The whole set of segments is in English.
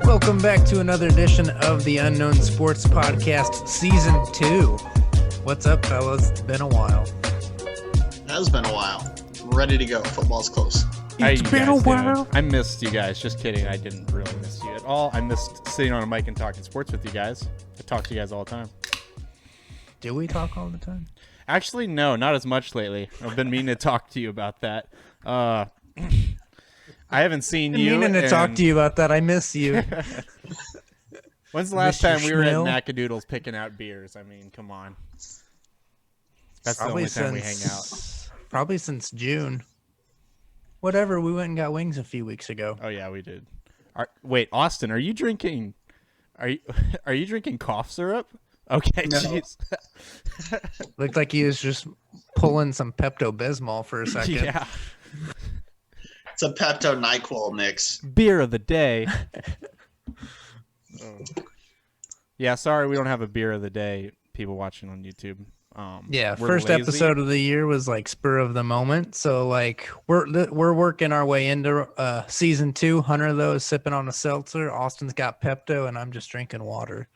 Welcome back to another edition of the Unknown Sports Podcast, Season 2. What's up, fellas? It's been a while. It has been a while. I'm ready to go. Football's close. It's been a while. I missed you guys. Just kidding. I didn't really miss you at all. I missed sitting on a mic and talking sports with you guys. I talk to you guys all the time. Do we talk all the time? Actually, no, not as much lately. I've been meaning to talk to you about that. I haven't seen you. I'm meaning to talk to you about that. I miss you. When's the last time we were at Schmill? Nackadoodles picking out beers? I mean, come on. That's Probably the only time we hang out. Probably since June. Whatever, we went and got wings a few weeks ago. Oh yeah, we did. Wait, Austin, are you drinking? Are you drinking cough syrup? Okay, No. jeez. Looked like he was just pulling some Pepto-Bismol for a second. Yeah. It's a Pepto NyQuil mix. Beer of the day. Yeah, sorry we don't have a beer of the day. People watching on YouTube. Yeah, we're first lazy. episode of the year was like spur of the moment. So like we're working our way into season 2. Hunter though is sipping on a seltzer. Austin's got Pepto, and I'm just drinking water.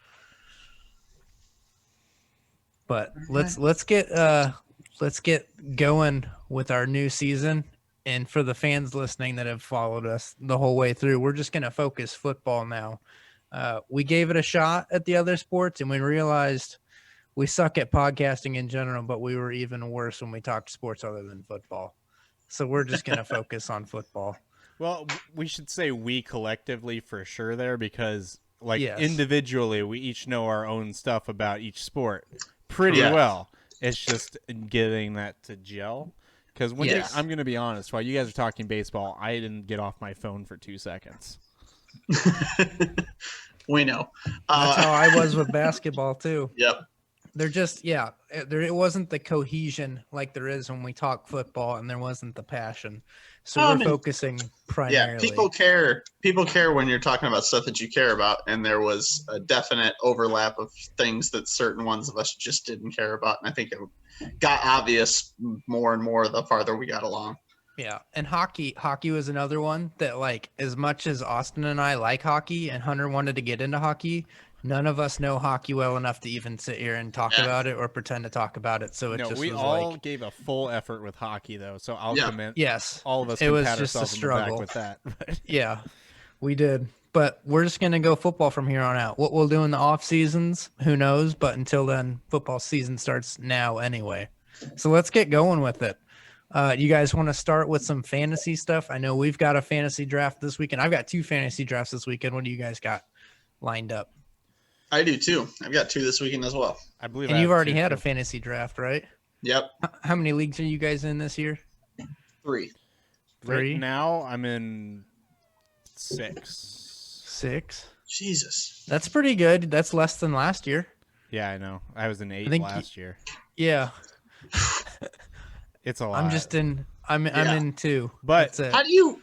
But let's get going with our new season. And for the fans listening that have followed us the whole way through, we're just going to focus football now. We gave it a shot at the other sports, and we realized we suck at podcasting in general, but we were even worse when we talked sports other than football. So we're just going to focus on football. Well, we should say we collectively for sure there, because like Yes. individually we each know our own stuff about each sport pretty Correct. well. It's just getting that to gel. Because when Yes. I'm going to be honest, while you guys are talking baseball, I didn't get off my phone for 2 seconds. We know. That's how I was with basketball too. Yep. They're just, it wasn't the cohesion like there is when we talk football, and there wasn't the passion. So we're focusing primarily. Yeah, people care. People care when you're talking about stuff that you care about, and there was a definite overlap of things that certain ones of us just didn't care about, and I think it got obvious more and more the farther we got along. Yeah, and hockey was another one that, like, as much as Austin and I like hockey and Hunter wanted to get into hockey, none of us know hockey well enough to even sit here and talk about it or pretend to talk about it. So We was all like, gave a full effort with hockey, though, so I'll commend yes, all of us it can was pat just a ourselves on the back struggle. with that. Yeah, we did. But we're just going to go football from here on out. What we'll do in the off seasons, who knows? But until then, football season starts now anyway. So let's get going with it. You guys want to start with some fantasy stuff? I know we've got a fantasy draft this weekend. I've got 2 fantasy drafts this weekend. What do you guys got lined up? I do too. I've got 2 this weekend as well. I believe And I you've have already 2, had too. a fantasy draft, right? Yep. How many leagues are you guys in this year? 3. 3? Right now, I'm in 6. 6? Jesus. That's pretty good. That's less than last year. Yeah, I know. I was in 8 think last year. Yeah. It's a lot. I'm in 2. But That's it.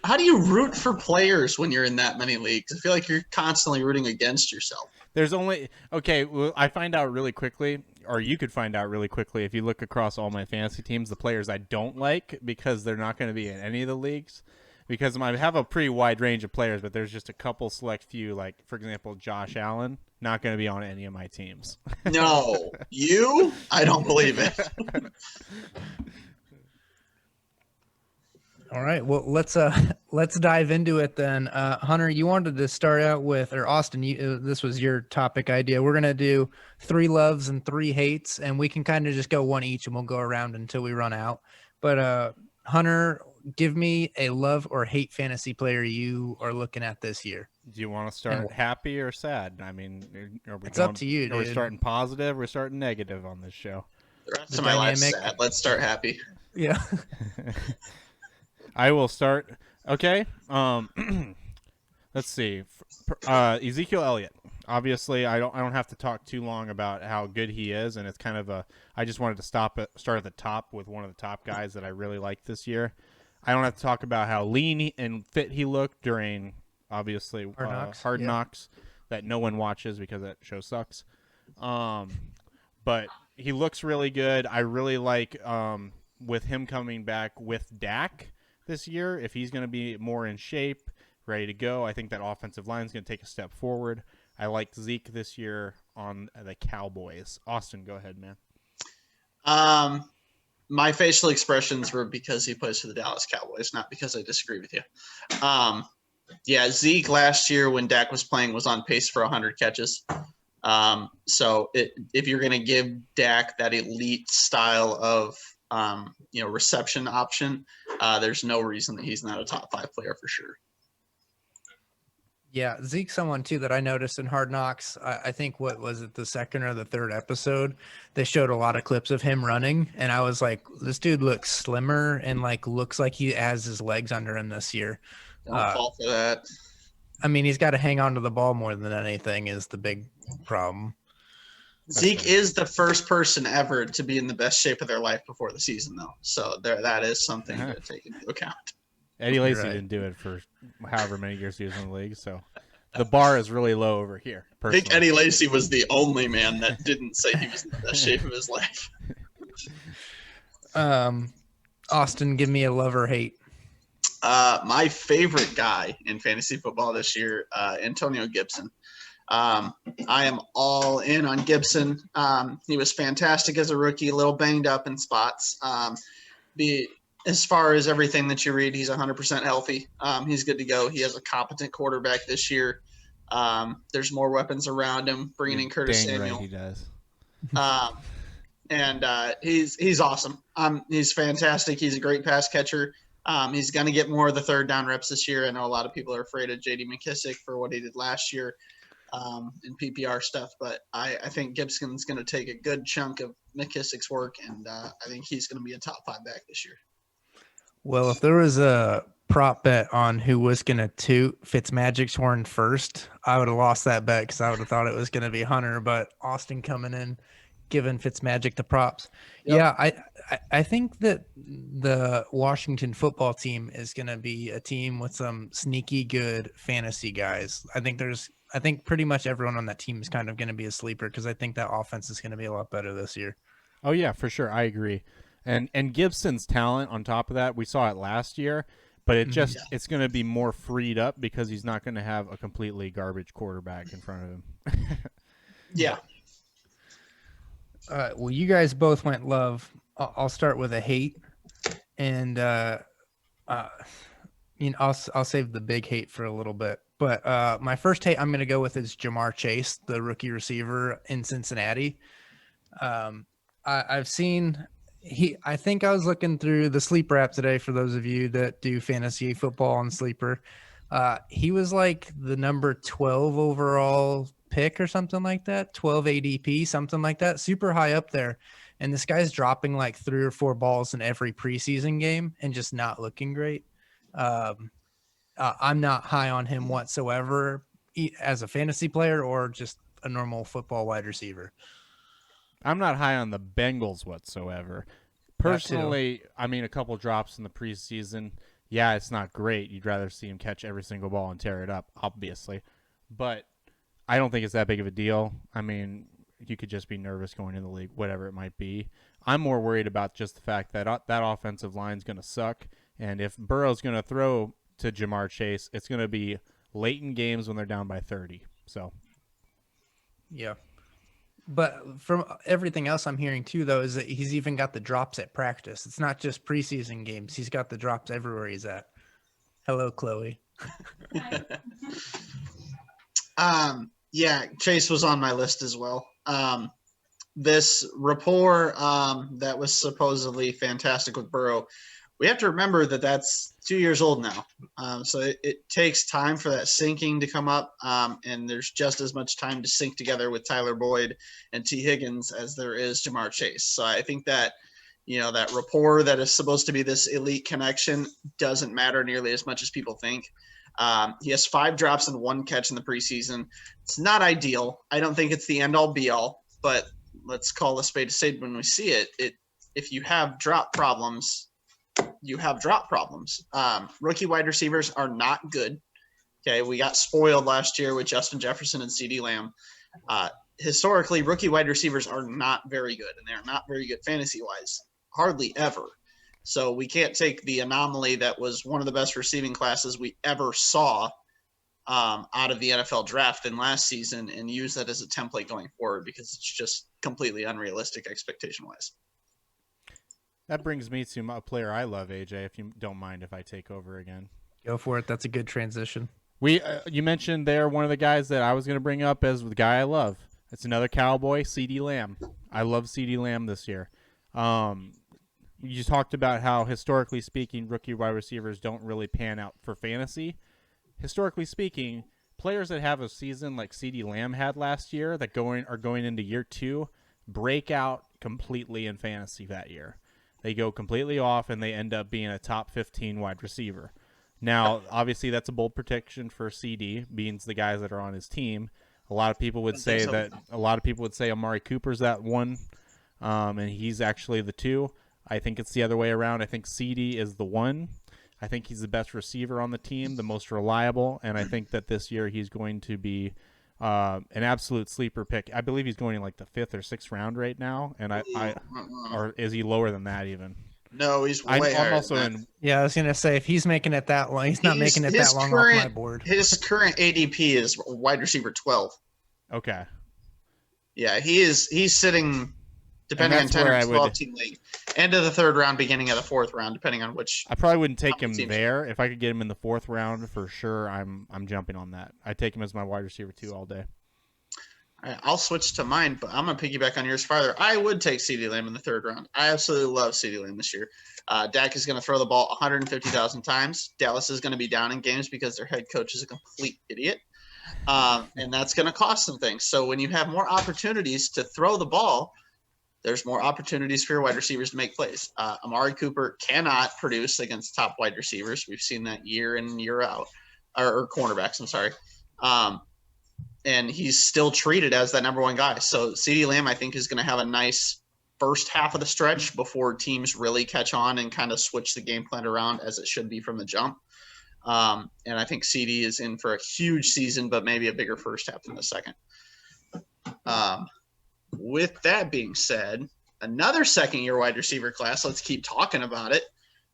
How do you root for players when you're in that many leagues? I feel like you're constantly rooting against yourself. there's only well, I find out really quickly, or you could find out really quickly if you look across all my fantasy teams, the players I don't like because they're not going to be in any of the leagues. Because I have a pretty wide range of players, but there's just a couple select few, like, for example, Josh Allen, not going to be on any of my teams. No. You? I don't believe it. All right, well, let's dive into it then. Hunter, you wanted to start out with, or Austin, this was your topic idea. We're gonna do 3 loves and 3 hates, and we can kind of just go one each, and we'll go around until we run out. But Hunter, give me a love or hate fantasy player you are looking at this year. Do you want to start happy or sad? I mean, It's up to you, Are we dude. starting positive? We're starting negative on this show. The rest of my life's dynamic. sad. Let's start happy. Yeah. I will start. Okay. Let's see. Ezekiel Elliott. Obviously, I don't have to talk too long about how good he is, and it's kind of I just wanted to start at the top with one of the top guys that I really liked this year. I don't have to talk about how lean and fit he looked during, obviously, Hard Knocks, that no one watches because that show sucks. But he looks really good. I really like with him coming back with Dak this year. If he's going to be more in shape, ready to go, I think that offensive line is going to take a step forward. I like Zeke this year on the Cowboys. Austin, go ahead, man. My facial expressions were because he plays for the Dallas Cowboys, not because I disagree with you. Yeah, Zeke last year when Dak was playing was on pace for 100 catches. So if you're going to give Dak that elite style of reception option, there's no reason that he's not a top 5 player for sure. Yeah, Zeke's someone too that I noticed in Hard Knocks. I think what was it, the second or the third episode, they showed a lot of clips of him running, and I was like, this dude looks slimmer and like looks like he has his legs under him this year. Don't fall for that. I mean, he's got to hang on to the ball more than anything is the big problem. Zeke is the first person ever to be in the best shape of their life before the season, though. So that is something to take into account. Eddie Lacy didn't do it for however many years he was in the league, so the bar is really low over here. I think Eddie Lacy was the only man that didn't say he was in the best shape of his life. Austin, give me a love or hate. My favorite guy in fantasy football this year, Antonio Gibson. I am all in on Gibson. He was fantastic as a rookie, a little banged up in spots. As far as everything that you read, he's 100% healthy. He's good to go. He has a competent quarterback this year. There's more weapons around him, bringing in Curtis Samuel. Right, he does. And he's awesome. He's fantastic. He's a great pass catcher. He's going to get more of the third down reps this year. I know a lot of people are afraid of J.D. McKissick for what he did last year in PPR stuff, but I think Gibson's going to take a good chunk of McKissick's work, and I think he's going to be a top 5 back this year. Well, if there was a prop bet on who was going to toot Fitzmagic's horn first, I would have lost that bet because I would have thought it was going to be Hunter, but Austin coming in, giving Fitzmagic the props. Yep. Yeah, I think that the Washington football team is going to be a team with some sneaky good fantasy guys. I think pretty much everyone on that team is kind of going to be a sleeper because I think that offense is going to be a lot better this year. Oh, yeah, for sure. I agree. And Gibson's talent on top of that, we saw it last year, but it's going to be more freed up because he's not going to have a completely garbage quarterback in front of him. Yeah. All right. Well, you guys both went love. I'll start with a hate, and I'll save the big hate for a little bit. But my first hate I'm going to go with is Jamar Chase, the rookie receiver in Cincinnati. I've seen. I think I was looking through the Sleeper app today for those of you that do fantasy football on Sleeper. He was like the number 12 overall pick or something like that, 12 ADP, something like that, super high up there. And this guy's dropping like 3 or 4 balls in every preseason game and just not looking great. I'm not high on him whatsoever as a fantasy player or just a normal football wide receiver. I'm not high on the Bengals whatsoever. Personally, I mean, a couple drops in the preseason. Yeah, it's not great. You'd rather see him catch every single ball and tear it up, obviously. But I don't think it's that big of a deal. I mean, you could just be nervous going in the league, whatever it might be. I'm more worried about just the fact that that offensive line is going to suck. And if Burrow's going to throw to Jamar Chase, it's going to be late in games when they're down by 30. So, yeah. But from everything else I'm hearing too, though, is that he's even got the drops at practice. It's not just preseason games. He's got the drops everywhere he's at. Hello, Chloe. Yeah, Chase was on my list as well. This rapport that was supposedly fantastic with Burrow, we have to remember that that's 2 years old now. So it takes time for that syncing to come up, and there's just as much time to sync together with Tyler Boyd and T. Higgins as there is Jamar Chase. So I think that, that rapport that is supposed to be this elite connection doesn't matter nearly as much as people think. He has 5 drops and 1 catch in the preseason. It's not ideal. I don't think it's the end-all be-all, but let's call a spade when we see it. If you have drop problems, you have drop problems. Rookie wide receivers are not good. Okay, we got spoiled last year with Justin Jefferson and CeeDee Lamb. historically, rookie wide receivers are not very good, and they're not very good fantasy-wise, hardly ever. So we can't take the anomaly that was one of the best receiving classes we ever saw out of the NFL draft in last season and use that as a template going forward, because it's just completely unrealistic expectation-wise. That brings me to a player I love, AJ, if you don't mind if I take over again. Go for it. That's a good transition. You mentioned there one of the guys that I was going to bring up as the guy I love. It's another Cowboy, CeeDee Lamb. I love CeeDee Lamb this year. You talked about how, historically speaking, rookie wide receivers don't really pan out for fantasy. Historically speaking, players that have a season like CeeDee Lamb had last year that are going into year 2 break out completely in fantasy that year. They go completely off, and they end up being a top 15 wide receiver. Now, obviously, that's a bold prediction for CD, being the guys that are on his team. A lot of people would say Amari Cooper's that one, and he's actually the 2. I think it's the other way around. I think CD is the 1. I think he's the best receiver on the team, the most reliable, and I think that this year he's going to be an absolute sleeper pick. I believe he's going in like the 5th or 6th round right now, and or is he lower than that even? No, he's way higher. Also yeah, I was gonna say if he's making it that long, he's not making it that long off my board. His current ADP is wide receiver 12. Okay. Yeah, he's sitting depending on 10 or 12 team league. End of the 3rd round, beginning of the 4th round, depending on which. I probably wouldn't take him there. If I could get him in the 4th round for sure, I'm jumping on that. I take him as my wide receiver 2 all day. All right, I'll switch to mine, but I'm going to piggyback on yours farther. I would take CeeDee Lamb in the 3rd round. I absolutely love CeeDee Lamb this year. Dak is going to throw the ball 150,000 times. Dallas is going to be down in games because their head coach is a complete idiot. And that's going to cost some things. So when you have more opportunities to throw the ball, there's more opportunities for your wide receivers to make plays. Amari Cooper cannot produce against top wide receivers. We've seen that year in, year out. Or cornerbacks, I'm sorry. And he's still treated as that number 1 guy. So CeeDee Lamb, I think, is going to have a nice first half of the stretch before teams really catch on and kind of switch the game plan around as it should be from the jump. And I think CD is in for a huge season, but maybe a bigger first half than the second. With that being said, another second-year wide receiver class. Let's keep talking about it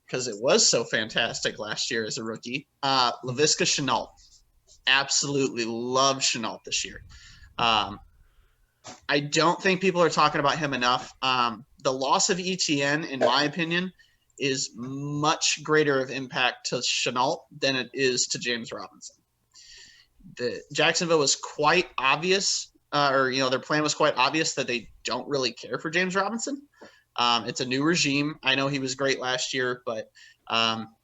because it was so fantastic last year as a rookie. Laviska Shenault. Absolutely love Shenault this year. I don't think people are talking about him enough. The loss of ETN, in my opinion, is much greater of impact to Shenault than it is to James Robinson. Jacksonville was quite obvious, their plan was quite obvious that they don't really care for James Robinson. It's a new regime. I know he was great last year, but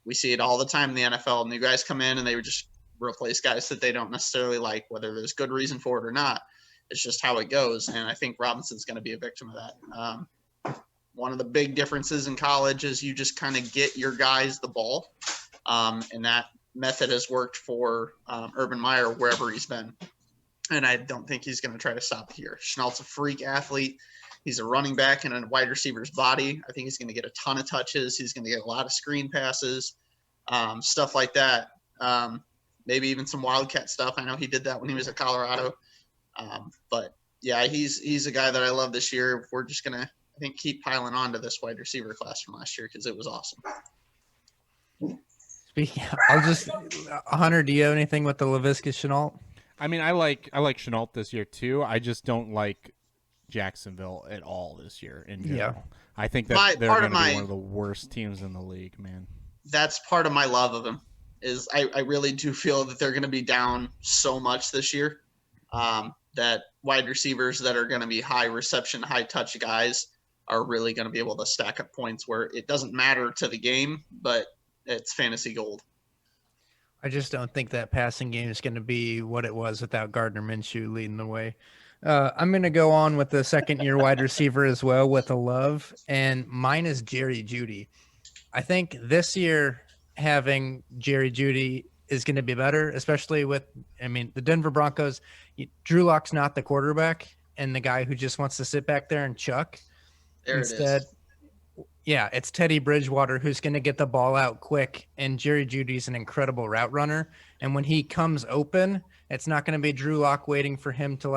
we see it all the time in the NFL. New guys come in and they would just replace guys that they don't necessarily like, whether there's good reason for it or not. It's just how it goes. And I think Robinson's going to be a victim of that. One of the big differences in college is you just kind of get your guys the ball. And that method has worked for Urban Meyer wherever he's been. And I don't think he's going to try to stop it here. Shenault's a freak athlete. He's a running back in a wide receiver's body. I think he's going to get a ton of touches. He's going to get a lot of screen passes, stuff like that. Maybe even some wildcat stuff. I know he did that when he was at Colorado. But yeah, he's a guy that I love this year. We're just going to, I think, keep piling on to this wide receiver class from last year because it was awesome. Speaking, Hunter, do you have anything with the Laviska Shenault? I mean, I like Shenault this year too. I just don't like Jacksonville at all this year in general. Yeah. I think that they're going to be one of the worst teams in the league, man. That's part of my love of him. Is I really do feel that they're going to be down so much this year that wide receivers that are going to be high reception, high touch guys are really going to be able to stack up points where it doesn't matter to the game, but it's fantasy gold. I just don't think that passing game is going to be what it was without Gardner Minshew leading the way. I'm going to go on with the second-year wide receiver as well with a love, and mine is Jerry Jeudy. I think this year having Jerry Jeudy is going to be better, especially with, the Denver Broncos. Drew Lock's not the quarterback and the guy who just wants to sit back there and chuck. Instead, yeah, it's Teddy Bridgewater who's going to get the ball out quick, and Jerry Jeudy's an incredible route runner. And when he comes open, it's not going to be Drew Lock waiting for him to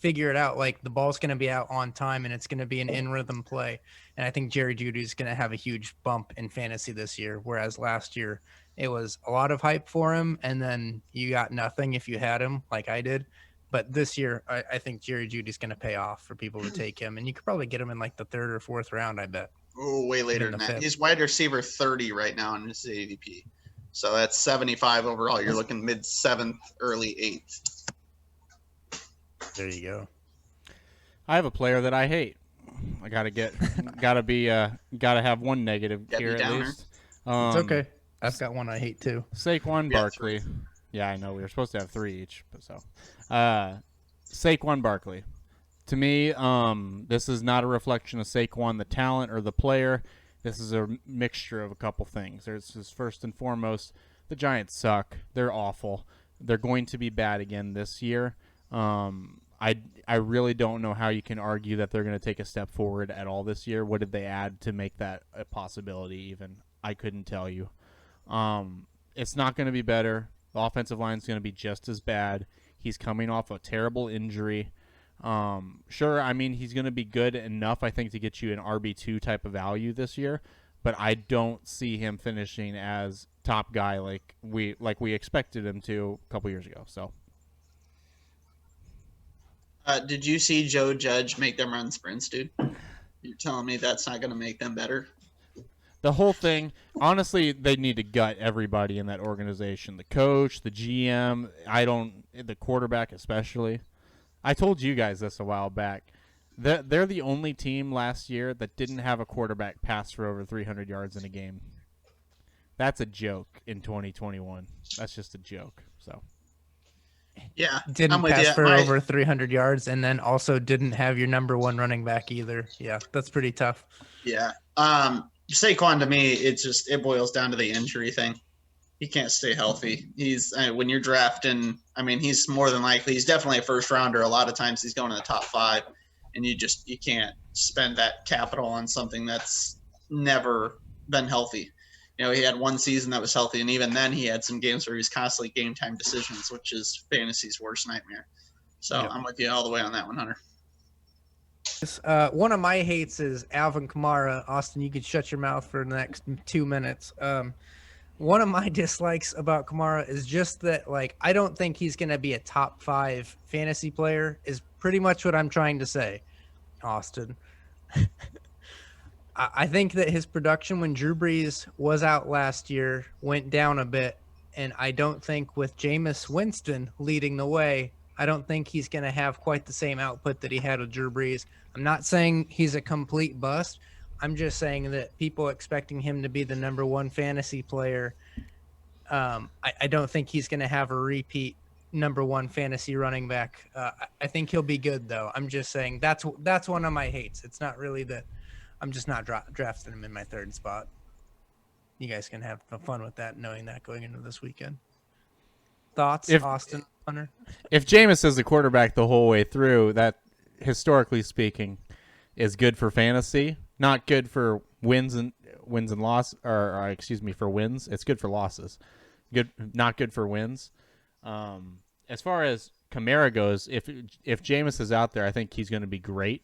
figure it out. Like the ball's going to be out on time and it's going to be an in rhythm play. And I think Jerry Jeudy is going to have a huge bump in fantasy this year. Whereas last year it was a lot of hype for him. And then you got nothing if you had him like I did. But this year, I think Jerry Jeudy's going to pay off for people to take him. And you could probably get him in like the 3rd or 4th round, I bet. Oh, way later than that. 5th. He's wide receiver 30 right now in his ADP. So that's 75 overall. You're looking mid 7th, early 8th. There you go. I have a player that I hate. I gotta have one negative here at least. It's okay. I've got one I hate too. Saquon Barkley. Yeah, I know we were supposed to have 3 each, but Saquon Barkley. To me, this is not a reflection of Saquon, the talent or the player. This is a mixture of a couple things. There's first and foremost, the Giants suck. They're awful. They're going to be bad again this year. I really don't know how you can argue that they're going to take a step forward at all this year. What did they add to make that a possibility even? I couldn't tell you. It's not going to be better. The offensive line is going to be just as bad. He's coming off a terrible injury. Sure, I mean, he's going to be good enough, I think, to get you an RB2 type of value this year, but I don't see him finishing as top guy like we expected him to a couple years ago. So, did you see Joe Judge make them run sprints, dude? You're telling me that's not going to make them better? The whole thing, honestly, they need to gut everybody in that organization. The coach, the GM, the quarterback especially. I told you guys this a while back. They're the only team last year that didn't have a quarterback pass for over 300 yards in a game. That's a joke in 2021. That's just a joke. So, yeah, didn't pass for over 300 yards, and then also didn't have your number 1 running back either. Yeah, that's pretty tough. Yeah. Saquon, to me, it boils down to the injury thing. He can't stay healthy. When you're drafting, I mean, he's more than likely, he's definitely a first rounder. A lot of times he's going in the top 5, and you can't spend that capital on something that's never been healthy. You know, he had one season that was healthy, and even then he had some games where he was constantly game time decisions, which is fantasy's worst nightmare. So yep. I'm with you all the way on that one, Hunter. One of my hates is Alvin Kamara. Austin, you can shut your mouth for the next 2 minutes. One of my dislikes about Kamara is just that, like, I don't think he's going to be a top 5 fantasy player is pretty much what I'm trying to say, Austin. I think that his production when Drew Brees was out last year went down a bit, and I don't think with Jameis Winston leading the way, I don't think he's going to have quite the same output that he had with Drew Brees. I'm not saying he's a complete bust. I'm just saying that people expecting him to be the number 1 fantasy player, I don't think he's going to have a repeat number 1 fantasy running back. I think he'll be good, though. I'm just saying that's one of my hates. It's not really that I'm just not drafting him in my 3rd spot. You guys can have fun with that, knowing that going into this weekend. Thoughts, Austin, Hunter? If Jameis is the quarterback the whole way through, that, historically speaking, is good for fantasy. Not good for wins and loss, or excuse me, for wins. It's good for losses. Not good for wins. As far as Kamara goes, if Jameis is out there, I think he's going to be great.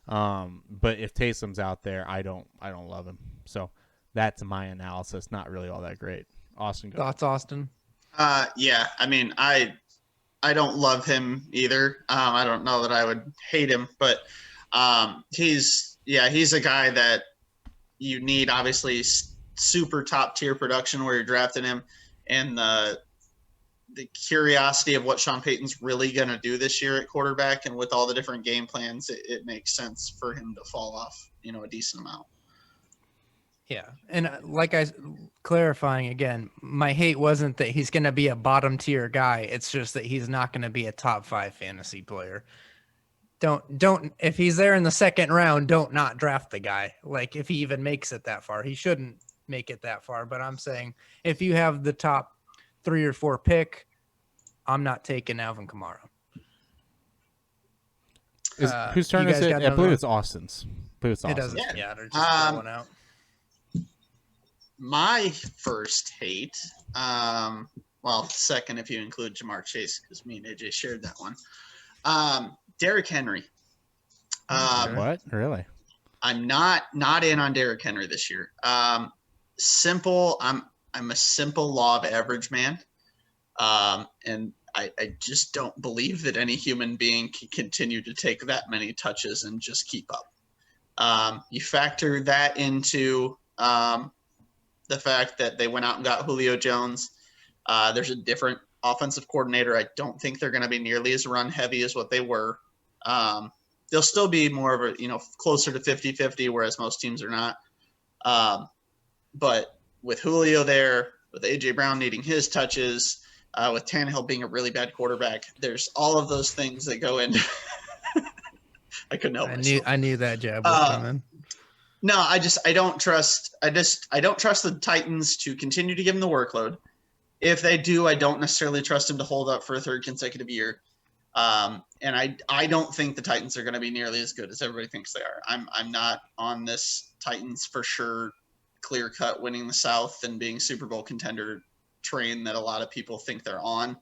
But if Taysom's out there, I don't love him. So that's my analysis. Not really all that great. Austin, go. Thoughts, Austin? Yeah. I mean, I don't love him either. I don't know that I would hate him, but he's a guy that you need, obviously, super top tier production where you're drafting him, and the curiosity of what Sean Payton's really going to do this year at quarterback, and with all the different game plans, it makes sense for him to fall off, a decent amount. Yeah, and clarifying again, my hate wasn't that he's going to be a bottom tier guy. It's just that he's not going to be a top 5 fantasy player. Don't if he's there in the 2nd round, don't not draft the guy. Like, if he even makes it that far, he shouldn't make it that far. But I'm saying if you have the top 3 or 4 pick, I'm not taking Alvin Kamara. Whose turn is it? I believe it's Austin's. It doesn't. Yeah, they're just going out. My first hate, second if you include Jamar Chase, because me and AJ shared that one. Derrick Henry. What? Really? I'm not in on Derrick Henry this year. Simple. I'm a simple law of average man, and I just don't believe that any human being can continue to take that many touches and just keep up. You factor that into the fact that they went out and got Julio Jones. There's a different offensive coordinator. I don't think they're going to be nearly as run heavy as what they were. They'll still be more of a, closer to 50-50, whereas most teams are not. But with Julio there, with A.J. Brown needing his touches, with Tannehill being a really bad quarterback, there's all of those things that go into I couldn't help myself. I knew that jab was coming. No, I don't trust the Titans to continue to give him the workload. If they do, I don't necessarily trust him to hold up for a third consecutive year. And I don't think the Titans are going to be nearly as good as everybody thinks they are. I'm not on this Titans for sure clear cut winning the South and being Super Bowl contender train that a lot of people think they're on.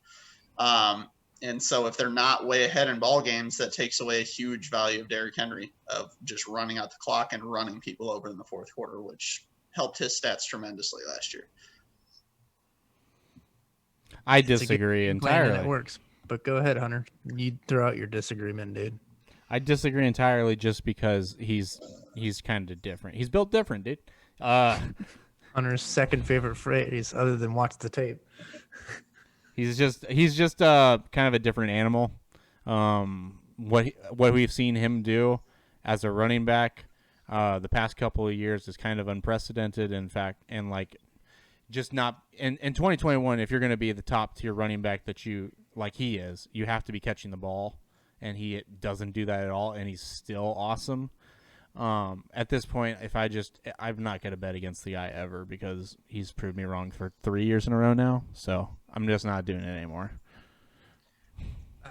And so if they're not way ahead in ball games, that takes away a huge value of Derrick Henry of just running out the clock and running people over in the fourth quarter, which helped his stats tremendously last year. I disagree entirely. It works. But go ahead, Hunter. You throw out your disagreement, dude. I disagree entirely just because he's kind of different. He's built different, dude. Hunter's second favorite phrase other than watch the tape. He's just kind of a different animal. What we've seen him do as a running back the past couple of years is kind of unprecedented. In fact, and like just not in 2021, if you're going to be the top tier running back that you like he is, you have to be catching the ball, and he doesn't do that at all, and he's still awesome. At this point, I'm not going to bet against the guy ever because he's proved me wrong for 3 years in a row now. So I'm just not doing it anymore.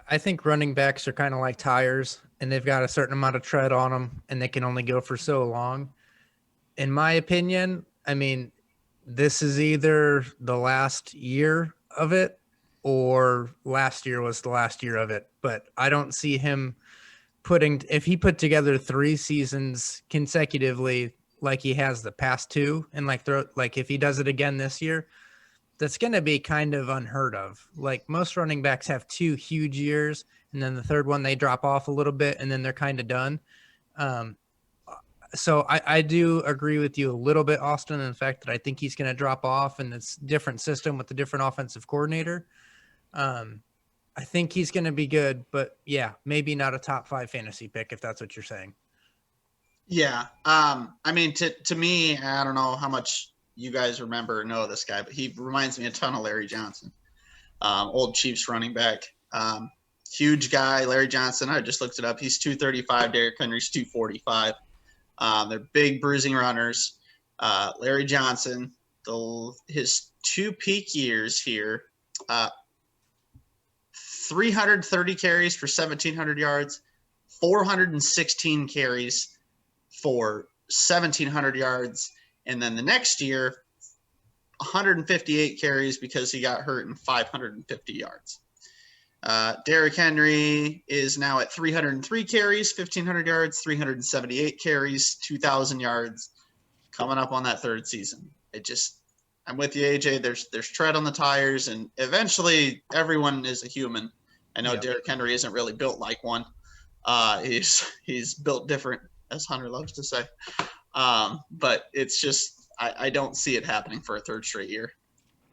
I think running backs are kind of like tires, and they've got a certain amount of tread on them, and they can only go for so long. In my opinion, I mean, this is either the last year of it or last year was the last year of it. But I don't see him if he put together 3 seasons consecutively like he has the past 2, and like if he does it again this year, that's going to be kind of unheard of. Like most running backs have 2 huge years, and then the third one they drop off a little bit, and then they're kind of done. So I do agree with you a little bit, Austin, in the fact that I think he's going to drop off, and it's a different system with a different offensive coordinator. I think he's going to be good, but yeah, maybe not a top 5 fantasy pick if that's what you're saying. Yeah. I mean, to me, I don't know how much you guys remember or know this guy, but he reminds me a ton of Larry Johnson, old Chiefs running back. Huge guy, Larry Johnson. I just looked it up. He's 235. Derrick Henry's 245. They're big bruising runners. Larry Johnson, his 2 peak years here, 330 carries for 1,700 yards, 416 carries for 1,700 yards. And then the next year, 158 carries because he got hurt and 550 yards. Derrick Henry is now at 303 carries, 1,500 yards, 378 carries, 2,000 yards, coming up on that 3rd season. I'm with you, AJ. There's tread on the tires, and eventually everyone is a human. I know Derrick Henry isn't really built like one. He's built different, as Hunter loves to say. But it's just I don't see it happening for a 3rd straight year.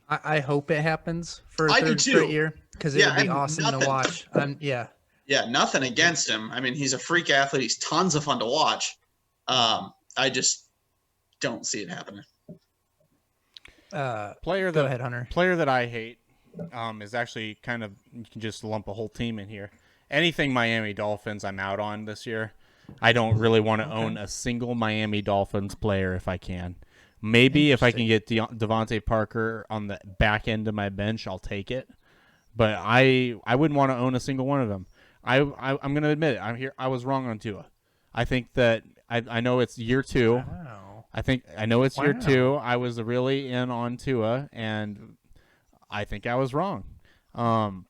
I hope it happens for a 3rd straight year because it would be awesome to watch. Yeah, nothing against him. I mean, he's a freak athlete. He's tons of fun to watch. I just don't see it happening. Go ahead, Hunter. Player that I hate is actually kind of, you can just lump a whole team in here. Anything Miami Dolphins I'm out on this year. I don't really want to own a single Miami Dolphins player if I can. Maybe if I can get Devontae Parker on the back end of my bench, I'll take it. But I wouldn't want to own a single one of them. I'm going to admit it. I was wrong on Tua. I think that I know it's year 2. Wow. I know it's year 2. I was really in on Tua, and I think I was wrong.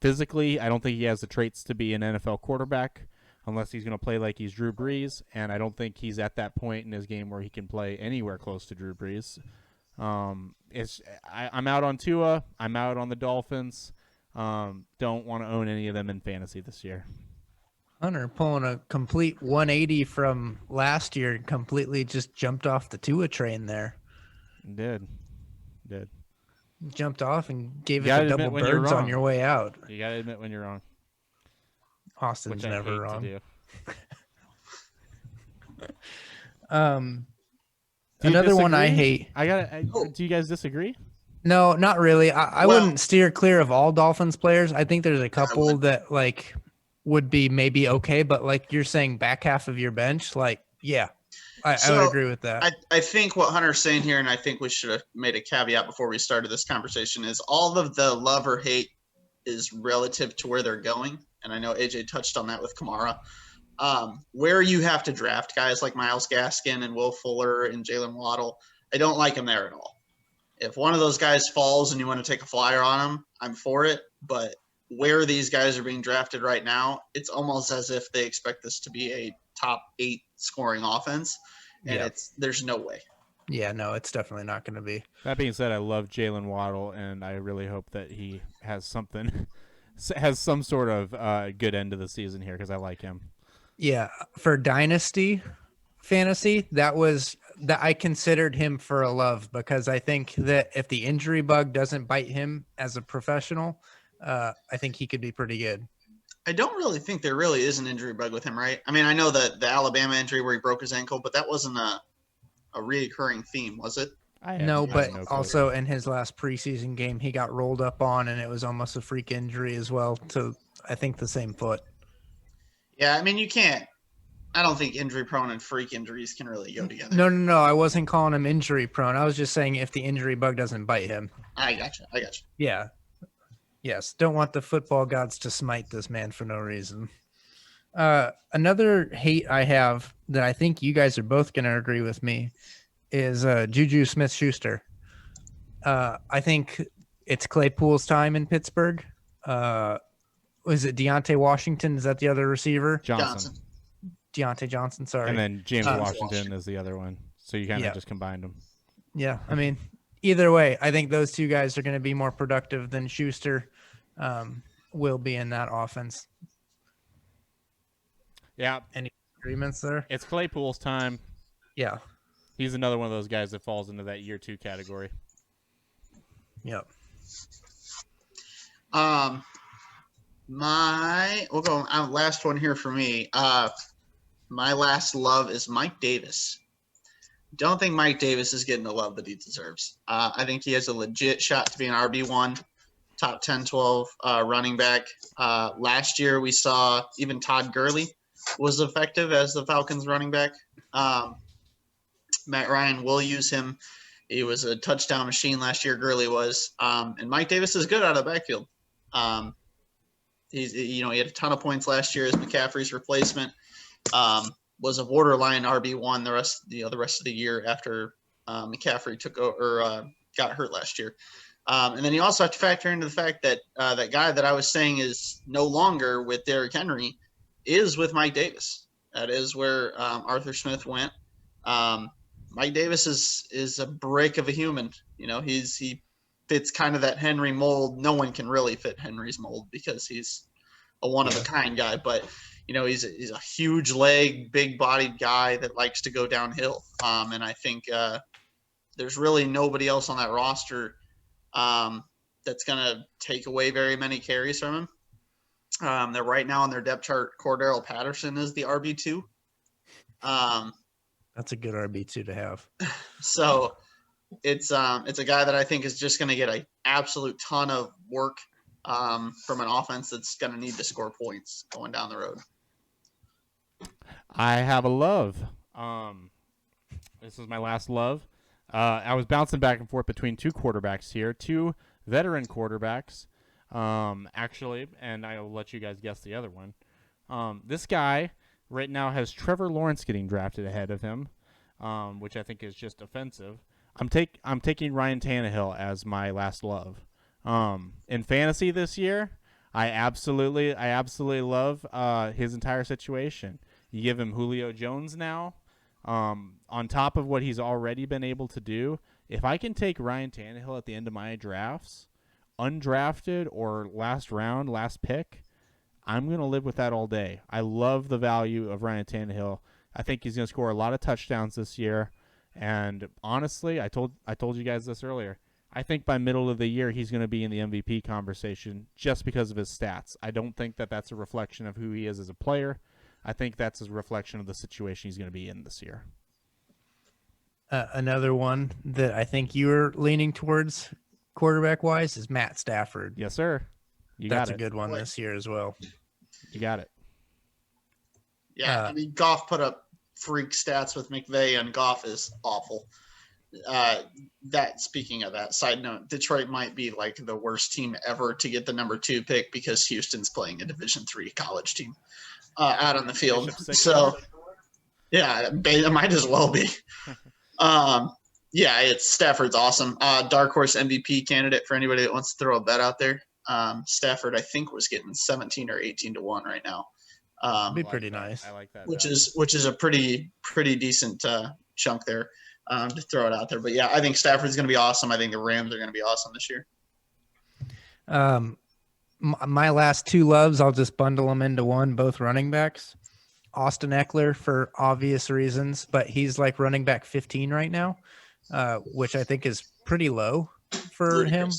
Physically, I don't think he has the traits to be an NFL quarterback. unless he's going to play like he's Drew Brees, and I don't think he's at that point in his game where he can play anywhere close to Drew Brees. I'm out on Tua. I'm out on the Dolphins. Don't want to own any of them in fantasy this year. Hunter pulling a complete 180 from last year and completely just jumped off the Tua train there. Did. Jumped off and gave You it gotta the admit double when you're birds on wrong. your way out. You got to admit when you're wrong. Austin's Which I never hate wrong. to do. Do you Another one I disagree? hate. Do you guys disagree? No, not really. I Well- wouldn't steer clear of all Dolphins players. I think there's a couple would. that like would be maybe okay, but like you're saying back half of your bench, like, yeah, I So, would agree with that. I think what Hunter's saying here, and I think we should have made a caveat before we started this conversation, is all of the love or hate is relative to where they're going. And I know AJ touched on that with Kamara. Where you have to draft guys like Myles Gaskin and Will Fuller and Jalen Waddle, I don't like them there at all. If one of those guys falls and you want to take a flyer on them, I'm for it. But where these guys are being drafted right now, it's almost as if they expect this to be a top 8 scoring offense. And Yeah. there's no way. Yeah, no, it's definitely not going to be. That being said, I love Jalen Waddle, and I really hope that he has some sort of good end to the season here because I like him. Yeah, for Dynasty fantasy, that I considered him for a love because I think that if the injury bug doesn't bite him as a professional, I think he could be pretty good. I don't really think there really is an injury bug with him, right? I mean, I know that the Alabama injury where he broke his ankle, but that wasn't a reoccurring theme, was it? No, but clue. also in his last preseason game, he got rolled up on, and it was almost a freak injury as well to, I think, the same foot. Yeah, I mean, you can't. I don't think injury prone and freak injuries can really go together. No. I wasn't calling him injury prone. I was just saying if the injury bug doesn't bite him. I gotcha. Yeah. Yes. Don't want the football gods to smite this man for no reason. Another hate I have that I think you guys are both going to agree with me is Juju Smith-Schuster. I think it's Claypool's time in Pittsburgh. Was it Deontay Washington? Is that the other receiver? Johnson. Deontay Johnson, sorry. And then James Washington Washington is the other one. So you kind of Yeah. just combined them. Yeah, I mean, either way, I think those two guys are going to be more productive than Schuster will be in that offense. Yeah, Any agreements there? it's Claypool's time. Yeah. He's another one of those guys that falls into that year 2 category. Yep. We'll go last one here for me. My last love is Mike Davis. Don't think Mike Davis is getting the love that he deserves. I think he has a legit shot to be an RB1, top 10, 12 running back. Last year we saw even Todd Gurley was effective as the Falcons running back. Matt Ryan will use him. He was a touchdown machine last year, Gurley was. And Mike Davis is good out of the backfield. He had a ton of points last year as McCaffrey's replacement. Was a borderline RB1 the rest of the year after McCaffrey got hurt last year. And then you also have to factor into the fact that that guy that I was saying is no longer with Derrick Henry is with Mike Davis. That is where Arthur Smith went. Mike Davis is a brick of a human. He fits kind of that Henry mold. No one can really fit Henry's mold because he's a one-of-a-kind guy. But, he's a huge leg, big-bodied guy that likes to go downhill. And I think there's really nobody else on that roster that's going to take away very many carries from him. They're right now on their depth chart. Cordero Patterson is the RB2. That's a good RB2 to have. So it's a guy that I think is just going to get an absolute ton of work from an offense that's going to need to score points going down the road. I have a love. This is my last love. I was bouncing back and forth between 2 quarterbacks here, 2 veteran quarterbacks, actually, and I'll let you guys guess the other one. This guy right now has Trevor Lawrence getting drafted ahead of him, which I think is just offensive. I'm taking Ryan Tannehill as my last love. In fantasy this year, I absolutely love his entire situation. You give him Julio Jones now, on top of what he's already been able to do. If I can take Ryan Tannehill at the end of my drafts, undrafted or last round, last pick, I'm going to live with that all day. I love the value of Ryan Tannehill. I think he's going to score a lot of touchdowns this year. And honestly, I told you guys this earlier. I think by middle of the year, he's going to be in the MVP conversation just because of his stats. I don't think that that's a reflection of who he is as a player. I think that's a reflection of the situation he's going to be in this year. Another one that I think you're leaning towards quarterback-wise is Matt Stafford. Yes, sir. That's a good one this year as well. You got it. Yeah, I mean, Goff put up freak stats with McVay, and Goff is awful. Speaking of that, side note, Detroit might be like the worst team ever to get the number 2 pick because Houston's playing a Division III college team out on the field. So, yeah, it might as well be. Yeah, Stafford's awesome. Dark horse MVP candidate for anybody that wants to throw a bet out there. Stafford, I think, was getting 17 or 18 to 1 right now. Be pretty nice. I like that. Which is a pretty decent chunk there to throw it out there. But yeah, I think Stafford's going to be awesome. I think the Rams are going to be awesome this year. My last 2 loves, I'll just bundle them into one. Both running backs. Austin Eckler for obvious reasons, but he's like running back 15 right now, which I think is pretty low for him.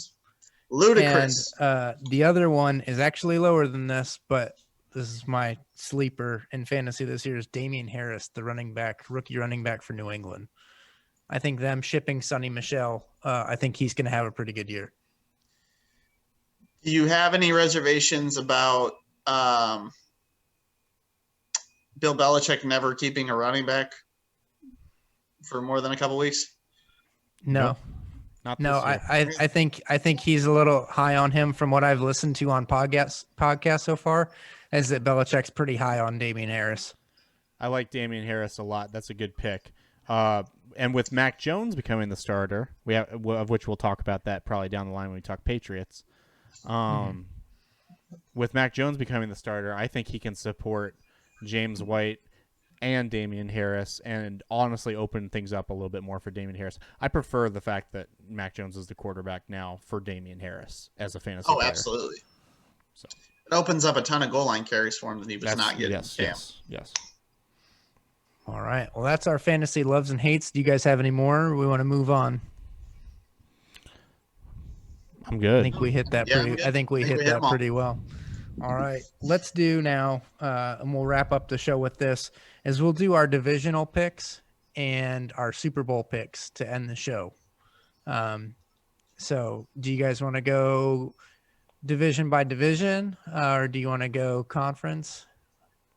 Ludicrous. And the other one is actually lower than this, but this is my sleeper in fantasy this year is Damien Harris, the rookie running back for New England. I think them shipping Sonny Michel, I think he's going to have a pretty good year. Do you have any reservations about Bill Belichick never keeping a running back for more than a couple weeks? No. Nope. I think he's a little high on him from what I've listened to on podcasts so far, is that Belichick's pretty high on Damien Harris. I like Damien Harris a lot. That's a good pick. And with Mac Jones becoming the starter, of which we'll talk about that probably down the line when we talk Patriots. With Mac Jones becoming the starter, I think he can support James White and Damien Harris, and honestly open things up a little bit more for Damien Harris. I prefer the fact that Mac Jones is the quarterback now for Damien Harris as a fantasy player. Absolutely. So it opens up a ton of goal line carries for him that he was not getting. Yes. All right. Well, that's our fantasy loves and hates. Do you guys have any more? We want to move on. I'm good. I think we hit that pretty well. All right, let's do now, and we'll wrap up the show with this, is we'll do our divisional picks and our Super Bowl picks to end the show. So do you guys want to go division by division, or do you want to go conference,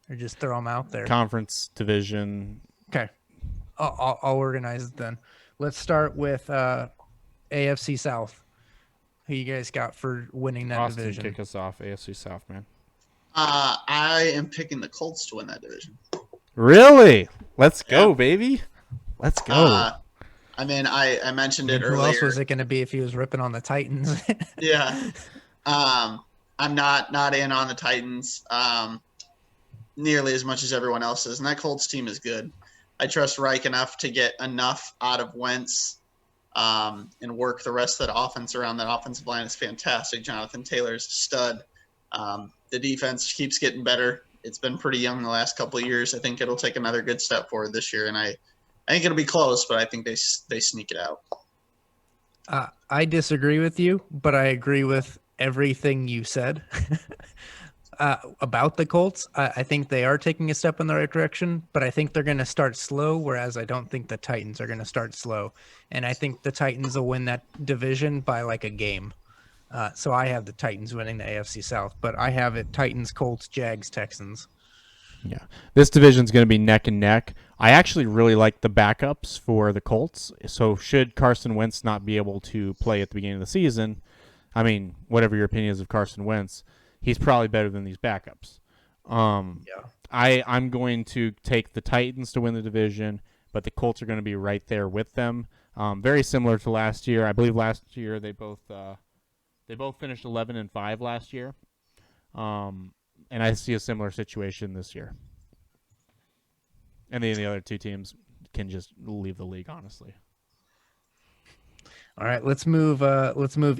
or just throw them out there? Conference, division. Okay, I'll organize it then. Let's start with AFC South. Who you guys got for winning that Austin, division? kick us off. AFC South, man. I am picking the Colts to win that division. Really? Let's go, baby. Let's go. I mean, I mentioned it earlier. Who else was it going to be if he was ripping on the Titans? Yeah. I'm not in on the Titans nearly as much as everyone else is, and that Colts team is good. I trust Reich enough to get enough out of Wentz and work the rest of that offense around. That offensive line is fantastic. Jonathan Taylor's a stud. The defense keeps getting better. It's been pretty young the last couple of years. I think it'll take another good step forward this year, and I think it'll be close, but I think they sneak it out. I disagree with you, but I agree with everything you said about the Colts. I think they are taking a step in the right direction, but I think they're going to start slow, whereas I don't think the Titans are going to start slow. And I think the Titans will win that division by like a game. So I have the Titans winning the AFC South, but I have it Titans, Colts, Jags, Texans. Yeah. This division's going to be neck and neck. I actually really like the backups for the Colts. So should Carson Wentz not be able to play at the beginning of the season, I mean, whatever your opinion is of Carson Wentz, he's probably better than these backups. I'm going to take the Titans to win the division, but the Colts are going to be right there with them. Very similar to last year. I believe last year they both finished 11-5 last year. And I see a similar situation this year. And then the other two teams can just leave the league, honestly. All right, let's move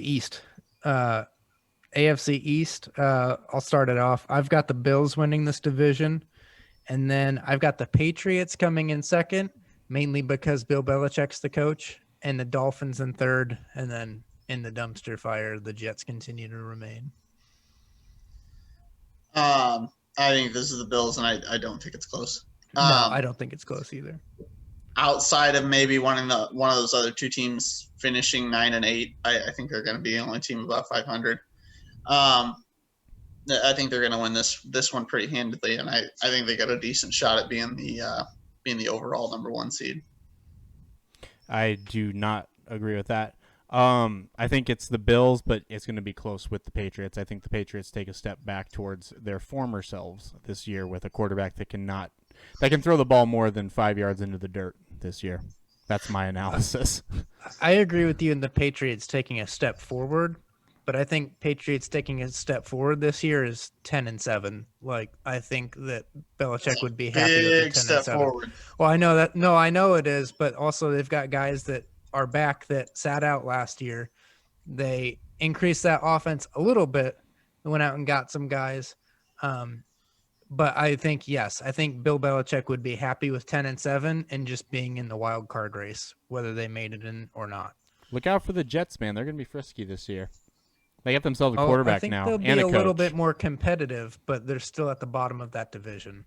east. AFC East. I'll start it off. I've got the Bills winning this division, and then I've got the Patriots coming in second, mainly because Bill Belichick's the coach, and the Dolphins in third, and then in the dumpster fire, the Jets continue to remain. I think this is the Bills, and I don't think it's close. No, I don't think it's close either. Outside of maybe one of those other two teams finishing 9-8, I think they're going to be the only team above 500. I think they're going to win this one pretty handedly, and I think they got a decent shot at being the overall number one seed. I do not agree with that. I think it's the Bills, but it's going to be close with the Patriots. I think the Patriots take a step back towards their former selves this year with a quarterback that can throw the ball more than 5 yards into the dirt this year. That's my analysis. I agree with you in the Patriots taking a step forward, but I think Patriots taking a step forward this year is 10-7. Like, I think that Belichick would be happy with the 10-7. Step forward. Well, I know that. No, I know it is, but also they've got guys that are back that sat out last year. They increased that offense a little bit. They went out and got some guys. But I think Bill Belichick would be happy with 10-7 and just being in the wild card race, whether they made it in or not. Look out for the Jets, man. They're going to be frisky this year. They got themselves a quarterback now I think and they'll be a coach. little bit more competitive, but they're still at the bottom of that division.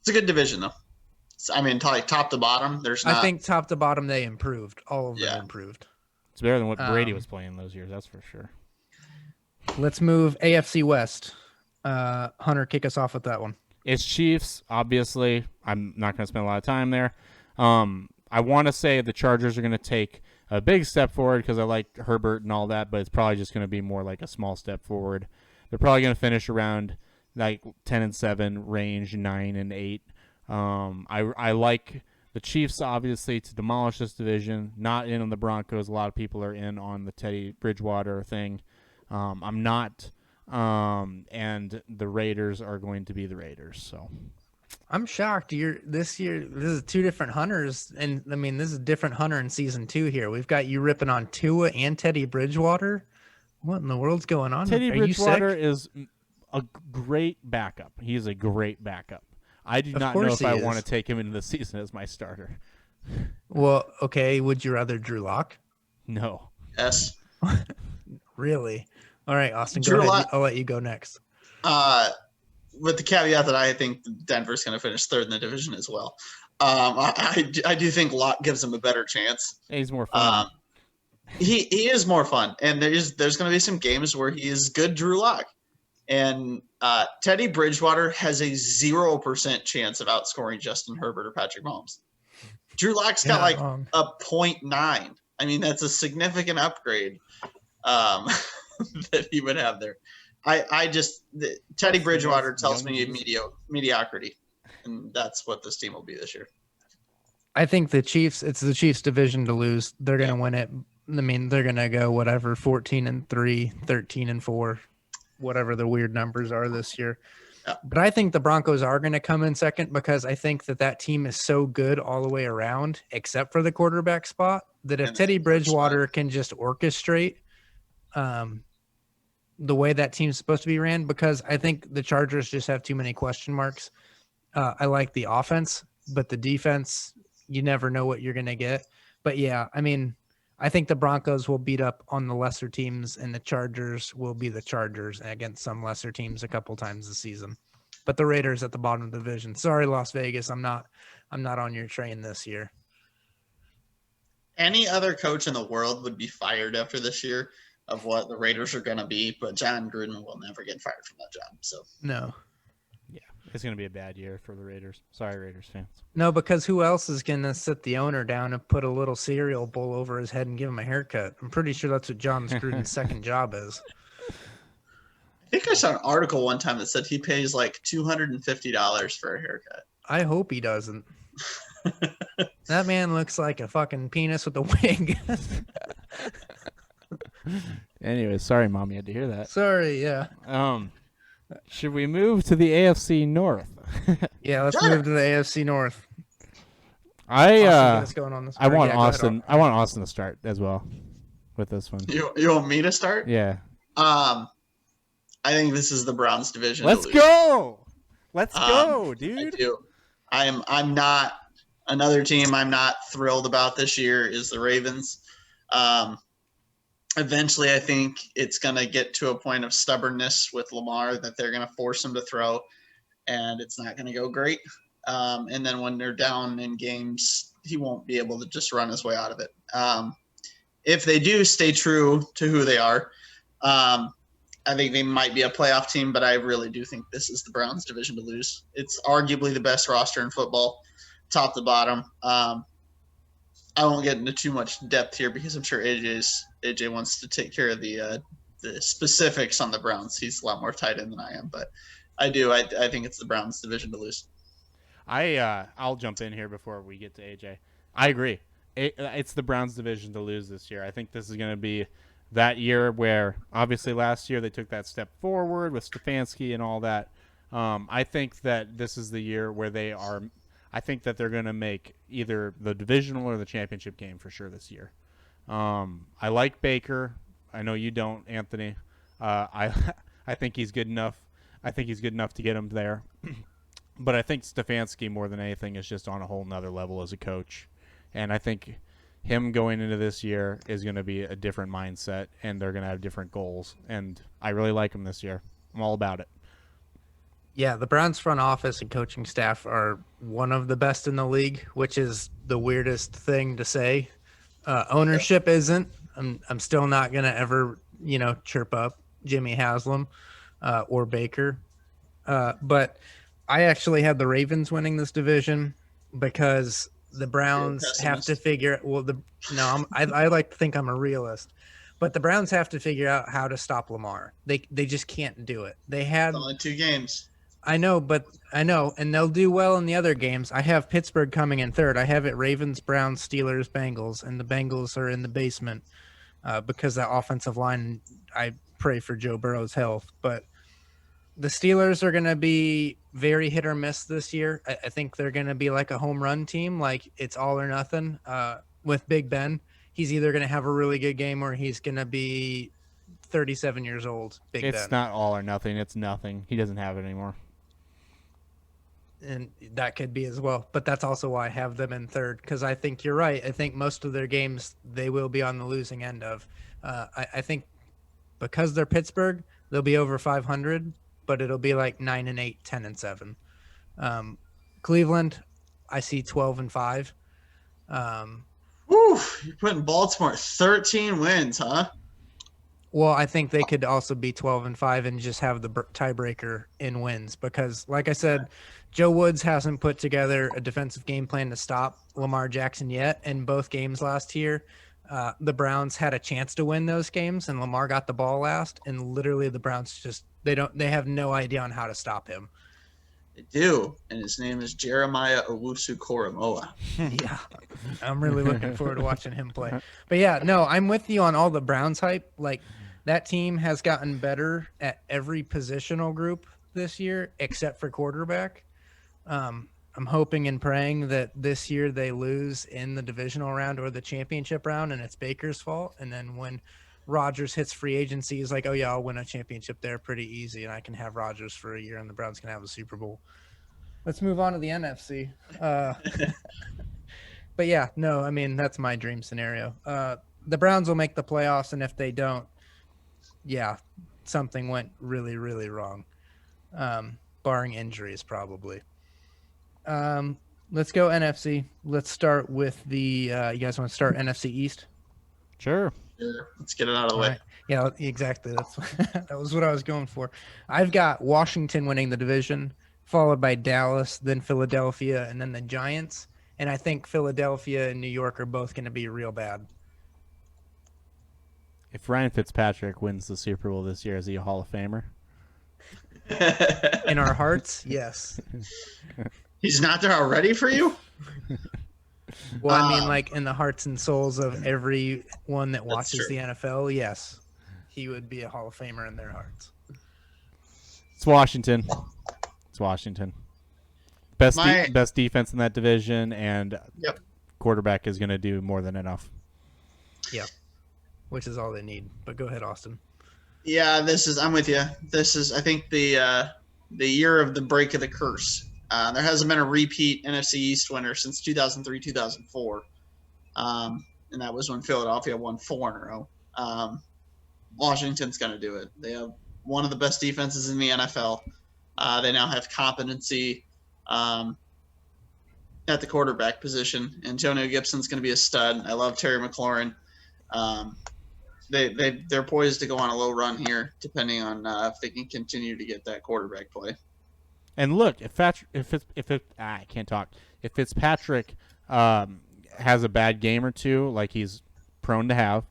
It's a good division, though. I mean, like top to bottom, I think top to bottom they improved. All of them improved. It's better than what Brady was playing those years, that's for sure. Let's move AFC West. Hunter, kick us off with that one. It's Chiefs, obviously. I'm not going to spend a lot of time there. I want to say the Chargers are going to take a big step forward because I like Herbert and all that, but it's probably just going to be more like a small step forward. They're probably going to finish around like 10-7 range, 9-8. I like the Chiefs, obviously, to demolish this division. Not in on the Broncos. A lot of people are in on the Teddy Bridgewater thing. I'm not. And the Raiders are going to be the Raiders. So I'm shocked. This year, this is two different Hunters. And I mean, this is a different Hunter in season 2 here. We've got you ripping on Tua and Teddy Bridgewater. What in the world's going on? Teddy Bridgewater is a great backup. He is a great backup. I do not know if I want to take him into the season as my starter. Well, okay. Would you rather Drew Lock? No. Yes. Really? All right, Austin, go ahead. I'll let you go next. With the caveat that I think Denver's going to finish third in the division as well. I do think Locke gives him a better chance. He's more fun. He is more fun, and there's going to be some games where he is good Drew Lock. And Teddy Bridgewater has a 0% chance of outscoring Justin Herbert or Patrick Mahomes. Drew Lock's got a 0.9. I mean, that's a significant upgrade that he would have there. Teddy Bridgewater tells me mediocrity, and that's what this team will be this year. I think it's the Chiefs division to lose. They're going to win it. I mean, they're going to go 14-3, 13-4. Whatever the weird numbers are this year. Yeah. But I think the Broncos are going to come in second because I think that team is so good all the way around, except for the quarterback spot, that if Teddy Bridgewater can just orchestrate the way that team's supposed to be ran, because I think the Chargers just have too many question marks. I like the offense, but the defense, you never know what you're going to get. But yeah, I mean, I think the Broncos will beat up on the lesser teams, and the Chargers will be the Chargers against some lesser teams a couple times this season. But the Raiders at the bottom of the division. Sorry, Las Vegas, I'm not on your train this year. Any other coach in the world would be fired after this year of what the Raiders are going to be, but John Gruden will never get fired from that job. So no. Yeah, it's going to be a bad year for the Raiders. Sorry, Raiders fans. No, because who else is going to sit the owner down and put a little cereal bowl over his head and give him a haircut? I'm pretty sure that's what John Gruden's second job is. I think I saw an article one time that said he pays like $250 for a haircut. I hope he doesn't. That man looks like a fucking penis with a wig. Anyway, sorry, Mom, you had to hear that. Sorry, yeah. Should we move to the AFC North? Yeah, let's Sure. move to the AFC North. I Austin, get us going on this. I want Yeah, go ahead, Austin. I want Austin to start as well with this one. You want me to start? Yeah. I think this is the Browns division. Let's to lose. go. Let's go, I dude. do. I'm not another team I'm not thrilled about this year is the Ravens. Eventually I think it's gonna get to a point of stubbornness with Lamar that they're gonna force him to throw, and it's not gonna go great. And then when they're down in games, he won't be able to just run his way out of it. If they do stay true to who they are, I think they might be a playoff team, but I really do think this is the Browns division to lose. It's arguably the best roster in football, top to bottom. I won't get into too much depth here because I'm sure AJ wants to take care of the specifics on the Browns. He's a lot more tight end than I am, but I do. I think it's the Browns division to lose. I'll jump in here before we get to AJ. I agree. It's the Browns division to lose this year. I think this is going to be that year where obviously last year they took that step forward with Stefanski and all that. I think that this is the year where they are. I think that they're going to make either the divisional or the championship game for sure this year. I like Baker. I know you don't, Anthony. I think he's good enough. I think he's good enough to get him there. But I think Stefanski more than anything is just on a whole nother level as a coach. And I think him going into this year is going to be a different mindset, and they're going to have different goals. And I really like him this year. I'm all about it. Yeah, the Browns front office and coaching staff are one of the best in the league, which is the weirdest thing to say. Ownership isn't. I'm still not going to ever, chirp up Jimmy Haslam or Baker. But I actually had the Ravens winning this division because the Browns have to figure I like to think I'm a realist, but the Browns have to figure out how to stop Lamar. They just can't do it. They had only 2 games. I know, and they'll do well in the other games. I have Pittsburgh coming in third. I have it Ravens, Browns, Steelers, Bengals, and the Bengals are in the basement because that offensive line, I pray for Joe Burrow's health. But the Steelers are going to be very hit or miss this year. I think they're going to be like a home run team, like it's all or nothing with Big Ben. He's either going to have a really good game or he's going to be 37 years old. It's not all or nothing. It's nothing. He doesn't have it anymore. And that could be as well. But that's also why I have them in third, because I think you're right. I think most of their games they will be on the losing end of. I think because they're Pittsburgh, they'll be over 500, but it'll be like 9-8, 10-7. Cleveland, I see 12-5. You're putting Baltimore 13 wins, huh? Well, I think they could also be 12-5 and just have the tiebreaker in wins because, like I said, Joe Woods hasn't put together a defensive game plan to stop Lamar Jackson yet. In both games last year, the Browns had a chance to win those games, and Lamar got the ball last. And literally, the Browns just they have no idea on how to stop him. They do, and his name is Jeremiah Owusu-Koramoah. Yeah, I'm really looking forward to watching him play. But yeah, no, I'm with you on all the Browns hype. Like, that team has gotten better at every positional group this year except for quarterback. I'm hoping and praying that this year they lose in the divisional round or the championship round, and it's Baker's fault. And then when Rodgers hits free agency, he's like, oh, yeah, I'll win a championship there pretty easy, and I can have Rodgers for a year, and the Browns can have a Super Bowl. Let's move on to the NFC. But, yeah, no, I mean, that's my dream scenario. The Browns will make the playoffs, and if they don't, yeah, something went really, really wrong, barring injuries probably. Let's go NFC. Let's start with the you guys want to start NFC East? Sure. Let's get it out of the way. Right. Yeah, exactly. That was what I was going for. I've got Washington winning the division, followed by Dallas, then Philadelphia, and then the Giants. And I think Philadelphia and New York are both going to be real bad. If Ryan Fitzpatrick wins the Super Bowl this year, is he a Hall of Famer? In our hearts, yes. He's not there already for you? Well, I mean, like in the hearts and souls of everyone that watches the NFL, yes. he would be a Hall of Famer in their hearts. It's Washington. Best defense in that division, and quarterback is going to do more than enough. Yeah, which is all they need. But go ahead, Austin. Yeah, I'm with you. This is, I think, the year of the break of the curse. There hasn't been a repeat NFC East winner since 2003, 2004. And that was when Philadelphia won 4 in a row. Washington's going to do it. They have one of the best defenses in the NFL. They now have competency at the quarterback position. Antonio Gibson's going to be a stud. I love Terry McLaurin. They're poised to go on a low run here, depending on if they can continue to get that quarterback play. And look, if Fitzpatrick has a bad game or two, like he's prone to have,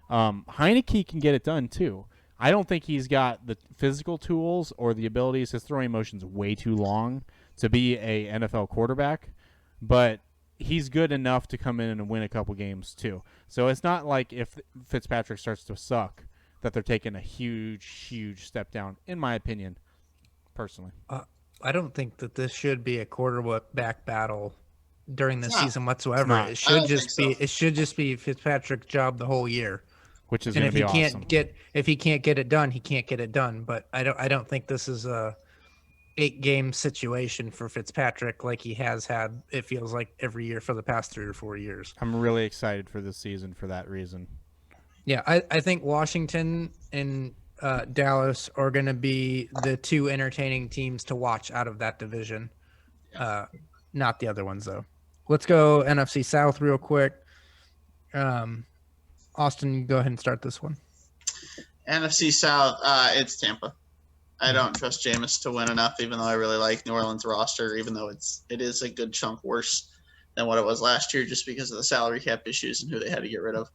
Heineke can get it done too. I don't think he's got the physical tools or the abilities. His throwing motion's way too long to be a NFL quarterback, but he's good enough to come in and win a couple games too. So it's not like if Fitzpatrick starts to suck that they're taking a huge step down, in my opinion, personally. I don't think that this should be a quarterback battle during the season whatsoever. It should just be Fitzpatrick's job the whole year. Which is going to be awesome. If he can't get it done, he can't get it done. But I don't think this is a 8-game situation for Fitzpatrick like he has had, it feels like, every year for the past 3 or 4 years. I'm really excited for this season for that reason. Yeah, I think Washington and Dallas are going to be the 2 entertaining teams to watch out of that division. Not the other ones, though. Let's go NFC South real quick. Austin, go ahead and start this one. NFC South, it's Tampa. I don't trust Jameis to win enough, even though I really like New Orleans' roster, even though it is a good chunk worse than what it was last year just because of the salary cap issues and who they had to get rid of.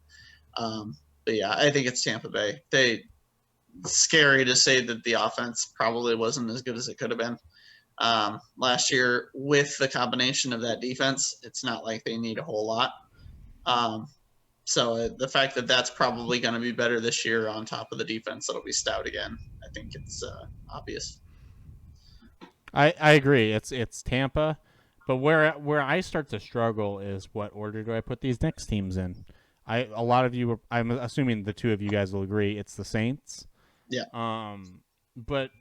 But yeah, I think it's Tampa Bay. It's scary to say that the offense probably wasn't as good as it could have been. Last year, with the combination of that defense, it's not like they need a whole lot. So the fact that that's probably going to be better this year on top of the defense that'll be stout again, I think it's obvious. I agree. It's Tampa, but where I start to struggle is what order do I put these next teams in? A lot of you, I'm assuming the 2 of you guys will agree, it's the Saints. Yeah. But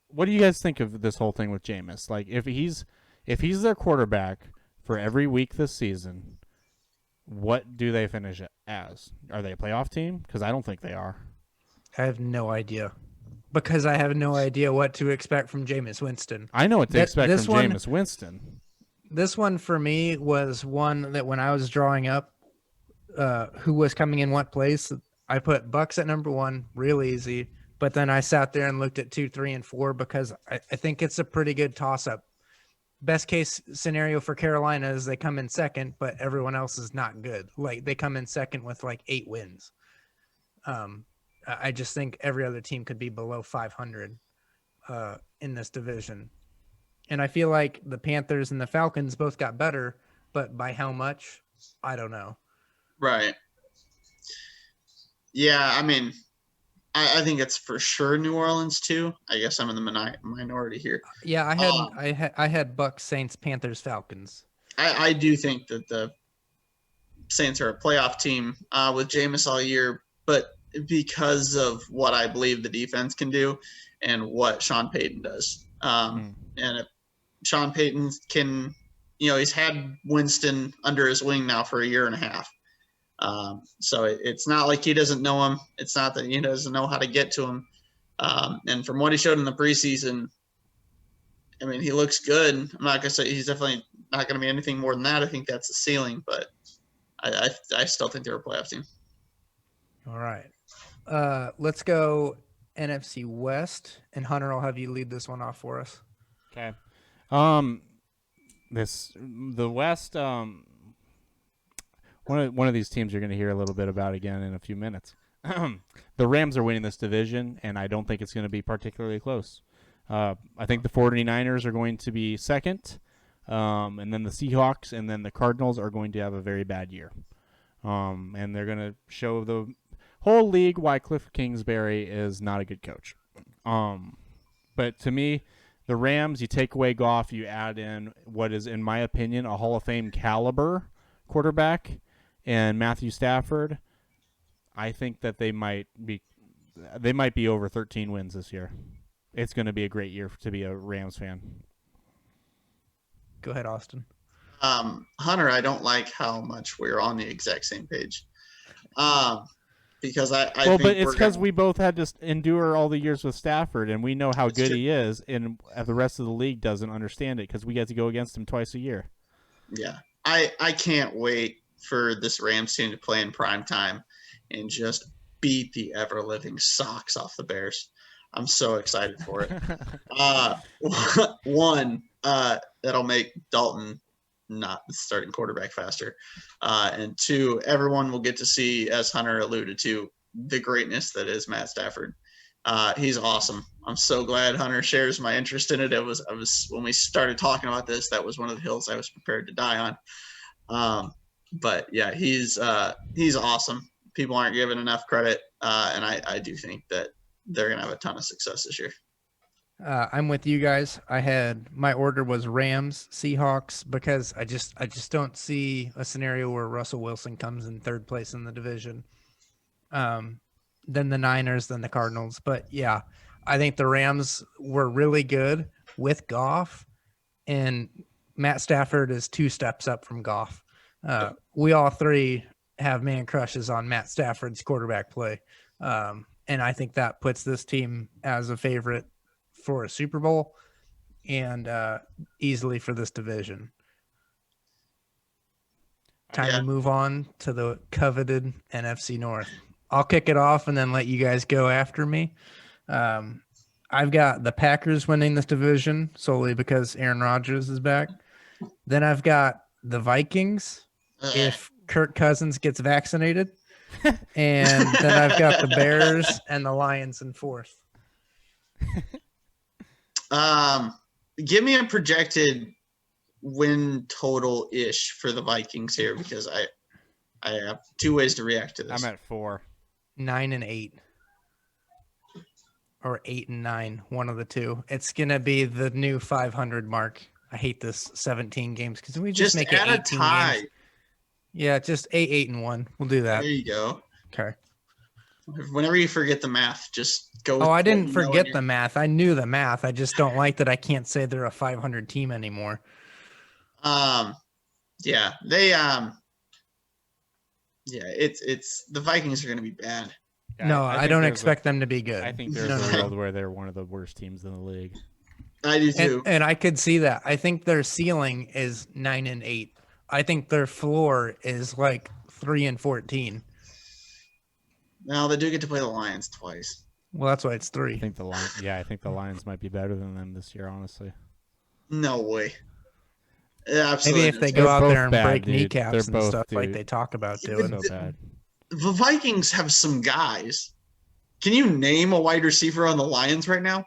what do you guys think of this whole thing with Jameis? Like, if he's their quarterback for every week this season, what do they finish as? Are they a playoff team? Because I don't think they are. I have no idea. Because I have no idea what to expect from Jameis Winston. I know what to expect from Jameis Winston. This one for me was one that when I was drawing up who was coming in what place, I put Bucks at number 1, real easy. But then I sat there and looked at 2, 3, and 4 because I think it's a pretty good toss-up. Best case scenario for Carolina is they come in second, but everyone else is not good. Like they come in second with like 8 wins. I just think every other team could be below 500 in this division. And I feel like the Panthers and the Falcons both got better, but by how much? I don't know. Right. Yeah, I mean, I think it's for sure New Orleans too. I guess I'm in the minority here. Yeah, I had Bucks, Saints, Panthers, Falcons. I do think that the Saints are a playoff team with Jameis all year, but because of what I believe the defense can do and what Sean Payton does. And if Sean Payton can, he's had Winston under his wing now for a year and a half. So it's not like he doesn't know him. It's not that he doesn't know how to get to him. And from what he showed in the preseason, I mean, he looks good. I'm not going to say he's definitely not going to be anything more than that. I think that's the ceiling, but I still think they're a playoff team. All right. Let's go NFC West, and Hunter, I'll have you lead this one off for us. Okay. The West, one of these teams you're going to hear a little bit about again in a few minutes. The Rams are winning this division, and I don't think it's going to be particularly close. I think the 49ers are going to be second, and then the Seahawks and then the Cardinals are going to have a very bad year. And they're going to show whole league why Cliff Kingsbury is not a good coach. But to me, the Rams, you take away Goff, you add in what is, in my opinion, a Hall of Fame caliber quarterback and Matthew Stafford. I think that they might be over 13 wins this year. It's going to be a great year to be a Rams fan. Go ahead, Austin. Hunter, I don't like how much we're on the exact same page. Because I think but it's because we both had to endure all the years with Stafford, and we know how good he is, and the rest of the league doesn't understand it because we get to go against him twice a year. Yeah, I can't wait for this Rams team to play in prime time and just beat the ever-living socks off the Bears. I'm so excited for it. One, that'll make Dalton not the starting quarterback faster. And two, everyone will get to see, as Hunter alluded to, the greatness that is Matt Stafford. He's awesome. I'm so glad Hunter shares my interest in it. I was when we started talking about this, that was one of the hills I was prepared to die on. But yeah, he's awesome. People aren't given enough credit. And I do think that they're going to have a ton of success this year. I'm with you guys. My order was Rams, Seahawks, because I just don't see a scenario where Russell Wilson comes in third place in the division. Then the Niners, then the Cardinals. But yeah, I think the Rams were really good with Goff, and Matt Stafford is 2 steps up from Goff. We all three have man crushes on Matt Stafford's quarterback play. And I think that puts this team as a favorite for a Super Bowl and easily for this division. Time to move on to the coveted NFC North. I'll kick it off and then let you guys go after me. I've got the Packers winning this division solely because Aaron Rodgers is back. Then I've got the Vikings if Kirk Cousins gets vaccinated. And then I've got the Bears and the Lions in fourth. Give me a projected win total ish for the Vikings here, because I have 2 ways to react to this. I'm at 4. 9-8, or 8-9, one of the two. It's gonna be the new 500 mark. I hate this 17 games because we just make it 18 a tie. games. Yeah, just 8-1. We'll do that. There you go. Okay. Whenever you forget the math, just go. Oh, I didn't forget the math. I knew the math. I just don't like that I can't say they're a 500 team anymore. Yeah, they it's the Vikings are going to be bad. Yeah, no, I don't expect them to be good. I think there's a world where they're one of the worst teams in the league. I do too. And I could see that. I think their ceiling is 9-8. I think their floor is like 3-14. No, they do get to play the Lions twice. Well, that's why it's 3. I think the Lions might be better than them this year, honestly. No way. Yeah, absolutely. Maybe if they go out there and break dude. kneecaps and stuff like they talk about doing. So bad. The Vikings have some guys. Can you name a wide receiver on the Lions right now?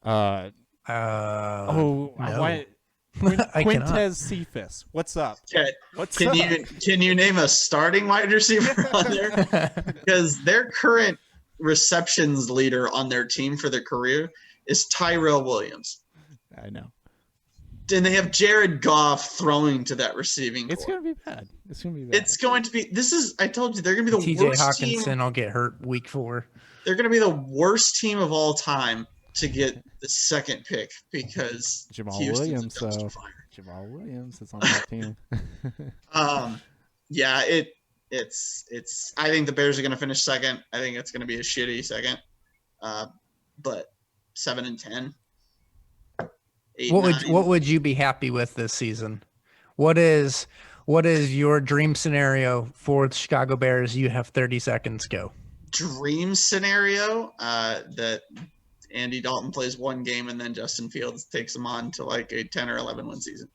No. Quintez Cephas. What's up? Okay. Can you name a starting wide receiver on there? Because their current receptions leader on their team for their career is Tyrell Williams. I know. And they have Jared Goff throwing to that receiving core. It's going to be bad. I told you, they're going to be the TJ worst Hawkinson team. will get hurt week 4. They're going to be the worst team of all time to get the second pick because Jamal Houston's Williams. a dumpster fire. Jamal Williams is on that team. Yeah, it's. I think the Bears are going to finish second. I think it's going to be a shitty second. But 7-10. What would you be happy with this season? What is your dream scenario for the Chicago Bears? You have 30 seconds. Go. Dream scenario that Andy Dalton plays one game and then Justin Fields takes him on to like a 10 or 11 win season.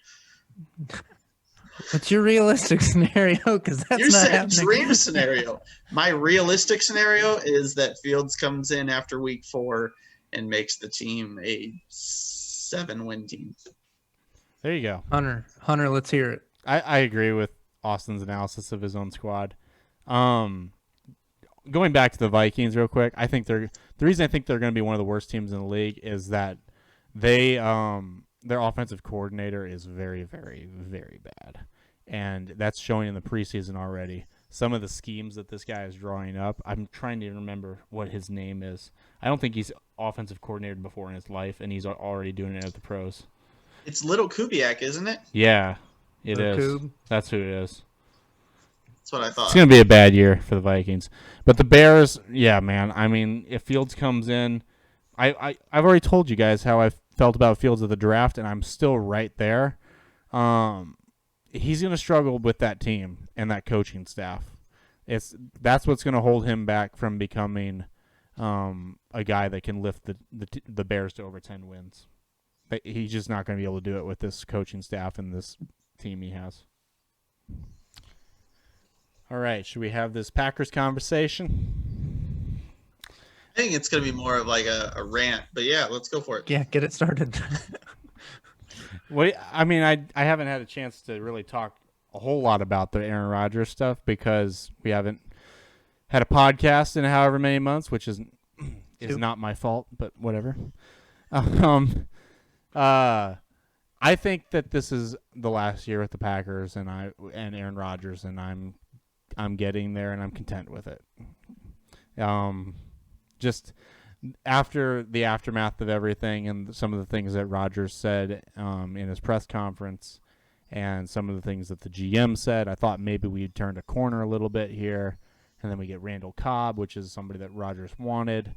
What's your realistic scenario? Because that's you not said happening. Dream scenario. My realistic scenario is that Fields comes in after week 4 and makes the team a 7-win team. There you go. Hunter, let's hear it. I agree with Austin's analysis of his own squad. going back to the Vikings real quick, I think the reason I think they're going to be one of the worst teams in the league is that their offensive coordinator is very, very, very bad, and that's showing in the preseason already. Some of the schemes that this guy is drawing up, I'm trying to remember what his name is. I don't think he's offensive coordinator before in his life, and he's already doing it at the pros. It's Little Kubiak, isn't it? Yeah, it Little is. Koob. That's who it is. That's what I thought. It's going to be a bad year for the Vikings. But the Bears, yeah, man. I mean, if Fields comes in, I've already told you guys how I felt about Fields at the draft, and I'm still right there. He's going to struggle with that team and that coaching staff. That's what's going to hold him back from becoming a guy that can lift the Bears to over 10 wins. But he's just not going to be able to do it with this coaching staff and this team he has. All right, should we have this Packers conversation? I think it's going to be more of like a rant, but yeah, let's go for it. Yeah, get it started. I mean, I haven't had a chance to really talk a whole lot about the Aaron Rodgers stuff because we haven't had a podcast in however many months, which is not my fault, but whatever. I think that this is the last year with the Packers and Aaron Rodgers, and I'm getting there, and I'm content with it. Just after the aftermath of everything and some of the things that Rodgers said in his press conference and some of the things that the GM said, I thought maybe we'd turned a corner a little bit here, and then we get Randall Cobb, which is somebody that Rodgers wanted.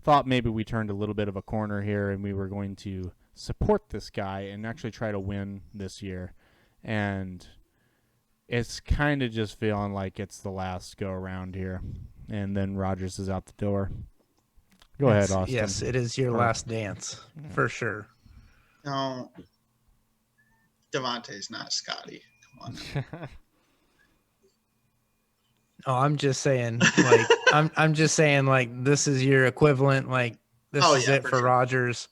Thought maybe we turned a little bit of a corner here, and we were going to support this guy and actually try to win this year. And it's kind of just feeling like it's the last go around here, and then Rodgers is out the door. Go ahead, Austin. Yes, it is your last dance for sure. No, Devontae's not Scotty. Come on. Oh, I'm just saying, like, I'm just saying, like, this is your equivalent. Like, this is it for sure. Rodgers.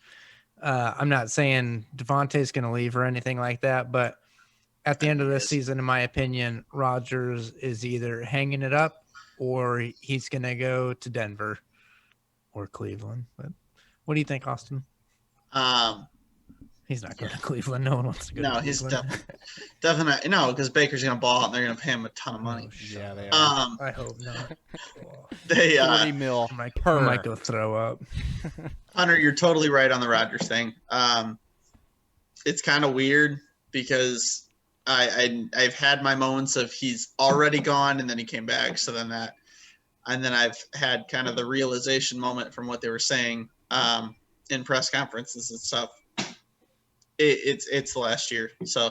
I'm not saying Devontae's going to leave or anything like that, but at the end of this season, in my opinion, Rodgers is either hanging it up or he's going to go to Denver or Cleveland. But what do you think, Austin? He's not going to Cleveland. No one wants to go to Cleveland. No, he's definitely no, because Baker's going to ball out and they're going to pay him a ton of money. Yeah, they are. I hope not. They $40 million I might go throw up. Hunter, you're totally right on the Rodgers thing. It's kind of weird because I've had my moments of he's already gone and then he came back. So then that, and then I've had kind of the realization moment from what they were saying in press conferences and stuff. It's the last year, so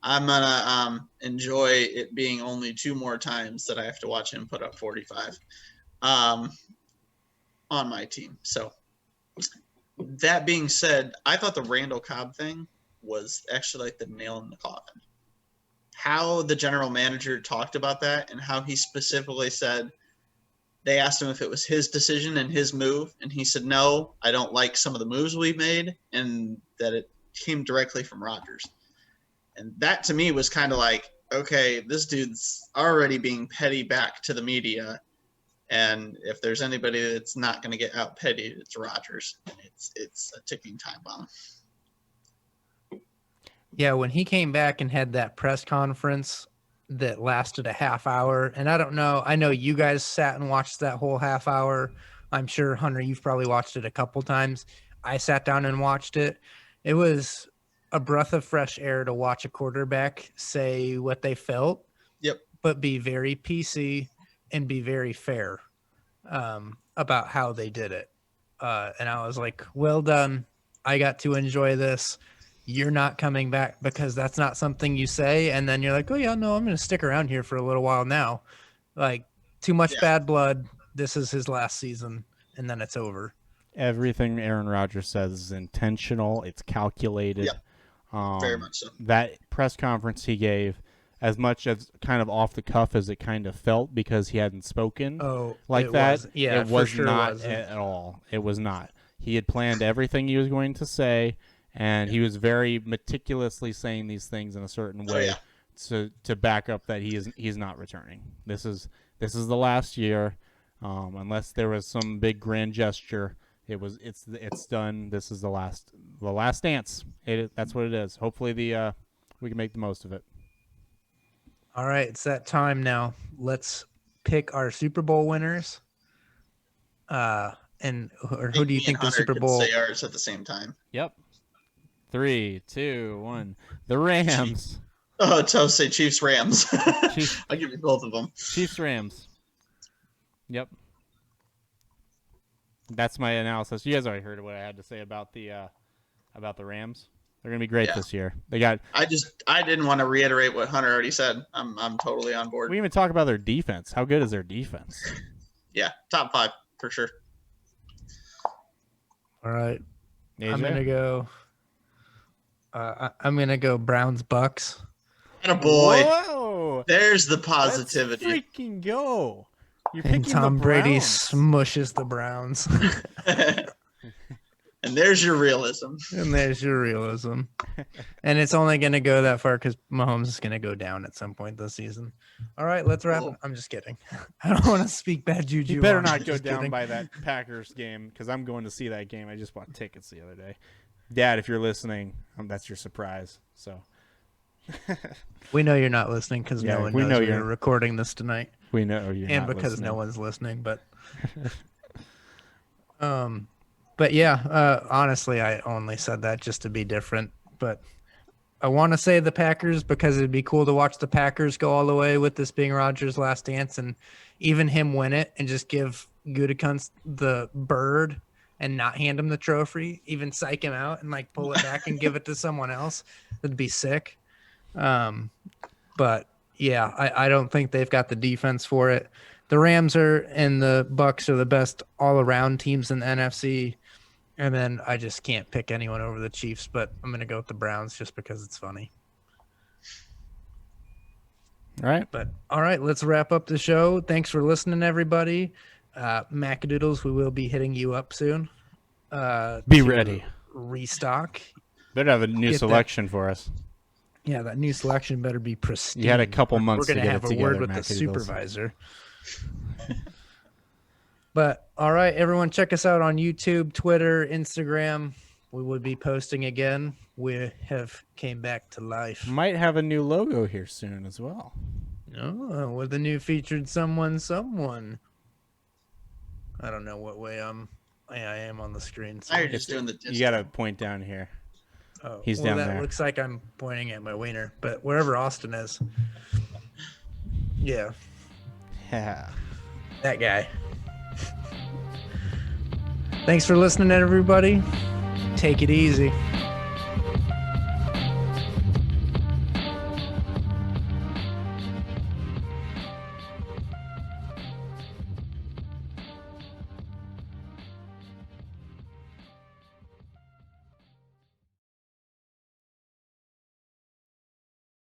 I'm gonna enjoy it being only 2 more times that I have to watch him put up 45 on my team. So that being said, I thought the Randall Cobb thing was actually like the nail in the coffin. How the general manager talked about that and how he specifically said they asked him if it was his decision and his move, and he said, no, I don't like some of the moves we made, and that it came directly from Rodgers. And that to me was kind of like, okay, this dude's already being petty back to the media, and if there's anybody that's not going to get out petty, it's Rodgers. It's a ticking time bomb. Yeah, when he came back and had that press conference that lasted a half hour, and I don't know, I know you guys sat and watched that whole half hour. I'm sure, Hunter, you've probably watched it a couple times. I sat down and watched it. It was a breath of fresh air to watch a quarterback say what they felt, but be very PC and be very fair about how they did it. And I was like, well done. I got to enjoy this. You're not coming back because that's not something you say. And then you're like, oh, yeah, no, I'm going to stick around here for a little while now. Like, too much bad blood. This is his last season, and then it's over. Everything Aaron Rodgers says is intentional. It's calculated. Yep. Very much so. That press conference he gave, as much as kind of off the cuff as it kind of felt because he hadn't spoken like that, it was not at all. It was not. He had planned everything he was going to say, and he was very meticulously saying these things in a certain way to back up that he's not returning. This is the last year. Unless there was some big grand gesture, it's done. This is the last dance. That's what it is. Hopefully we can make the most of it. All right, it's that time now. Let's pick our Super Bowl winners. And who do you think the Super Bowl? Say ours at the same time. Yep. 3, 2, 1. The Rams. Oh, so say Chiefs Rams. I'll give you both of them. Chiefs Rams. Yep. That's my analysis. You guys already heard what I had to say about the Rams. They're gonna be great this year. They got. I didn't want to reiterate what Hunter already said. I'm totally on board. We even talk about their defense. How good is their defense? Yeah, top 5 for sure. All right, AJ? I'm gonna go. I'm gonna go Browns Bucks. Attaboy. Whoa! There's the positivity. Let's freaking go! You're picking And Tom the Brady Browns. smushes the Browns. And there's your realism. And there's your realism. And it's only going to go that far because Mahomes is going to go down at some point this season. All right, let's wrap. Cool. I'm just kidding. I don't want to speak bad juju. You better on not it, go just down kidding. by that Packers game because I'm going to see that game. I just bought tickets the other day. Dad, if you're listening, that's your surprise. So We know you're not listening because Yeah, no one we knows know we're you're- recording this tonight. we know you're And not because listening. no one's listening. But yeah, honestly, I only said that just to be different. But I want to say the Packers because it'd be cool to watch the Packers go all the way with this being Rodgers' last dance and even him win it and just give Gutekunst the bird and not hand him the trophy, even psych him out and like pull it back and give it to someone else. That'd be sick. But yeah, I don't think they've got the defense for it. The Rams and the Bucks are the best all-around teams in the NFC. And then I just can't pick anyone over the Chiefs, but I'm going to go with the Browns just because it's funny. All right. But all right, let's wrap up the show. Thanks for listening, everybody. Macadoodles, we will be hitting you up soon. Be to ready. Restock. Better have a new Get selection for us. Yeah, that new selection better be pristine. You had a couple months We're to gonna get have it a together, word with the Macadoodles. supervisor. But all right, everyone, check us out on YouTube, Twitter, Instagram. We will be posting again. We have came back to life. Might have a new logo here soon as well. Oh, with the new featured someone. I don't know what way I am on the screen. So. Now you're just doing the You got to point down here. Oh, He's well, down that there. looks like I'm pointing at my wiener, but wherever Austin is. Yeah, Yeah. that guy. Thanks for listening, everybody. Take it easy.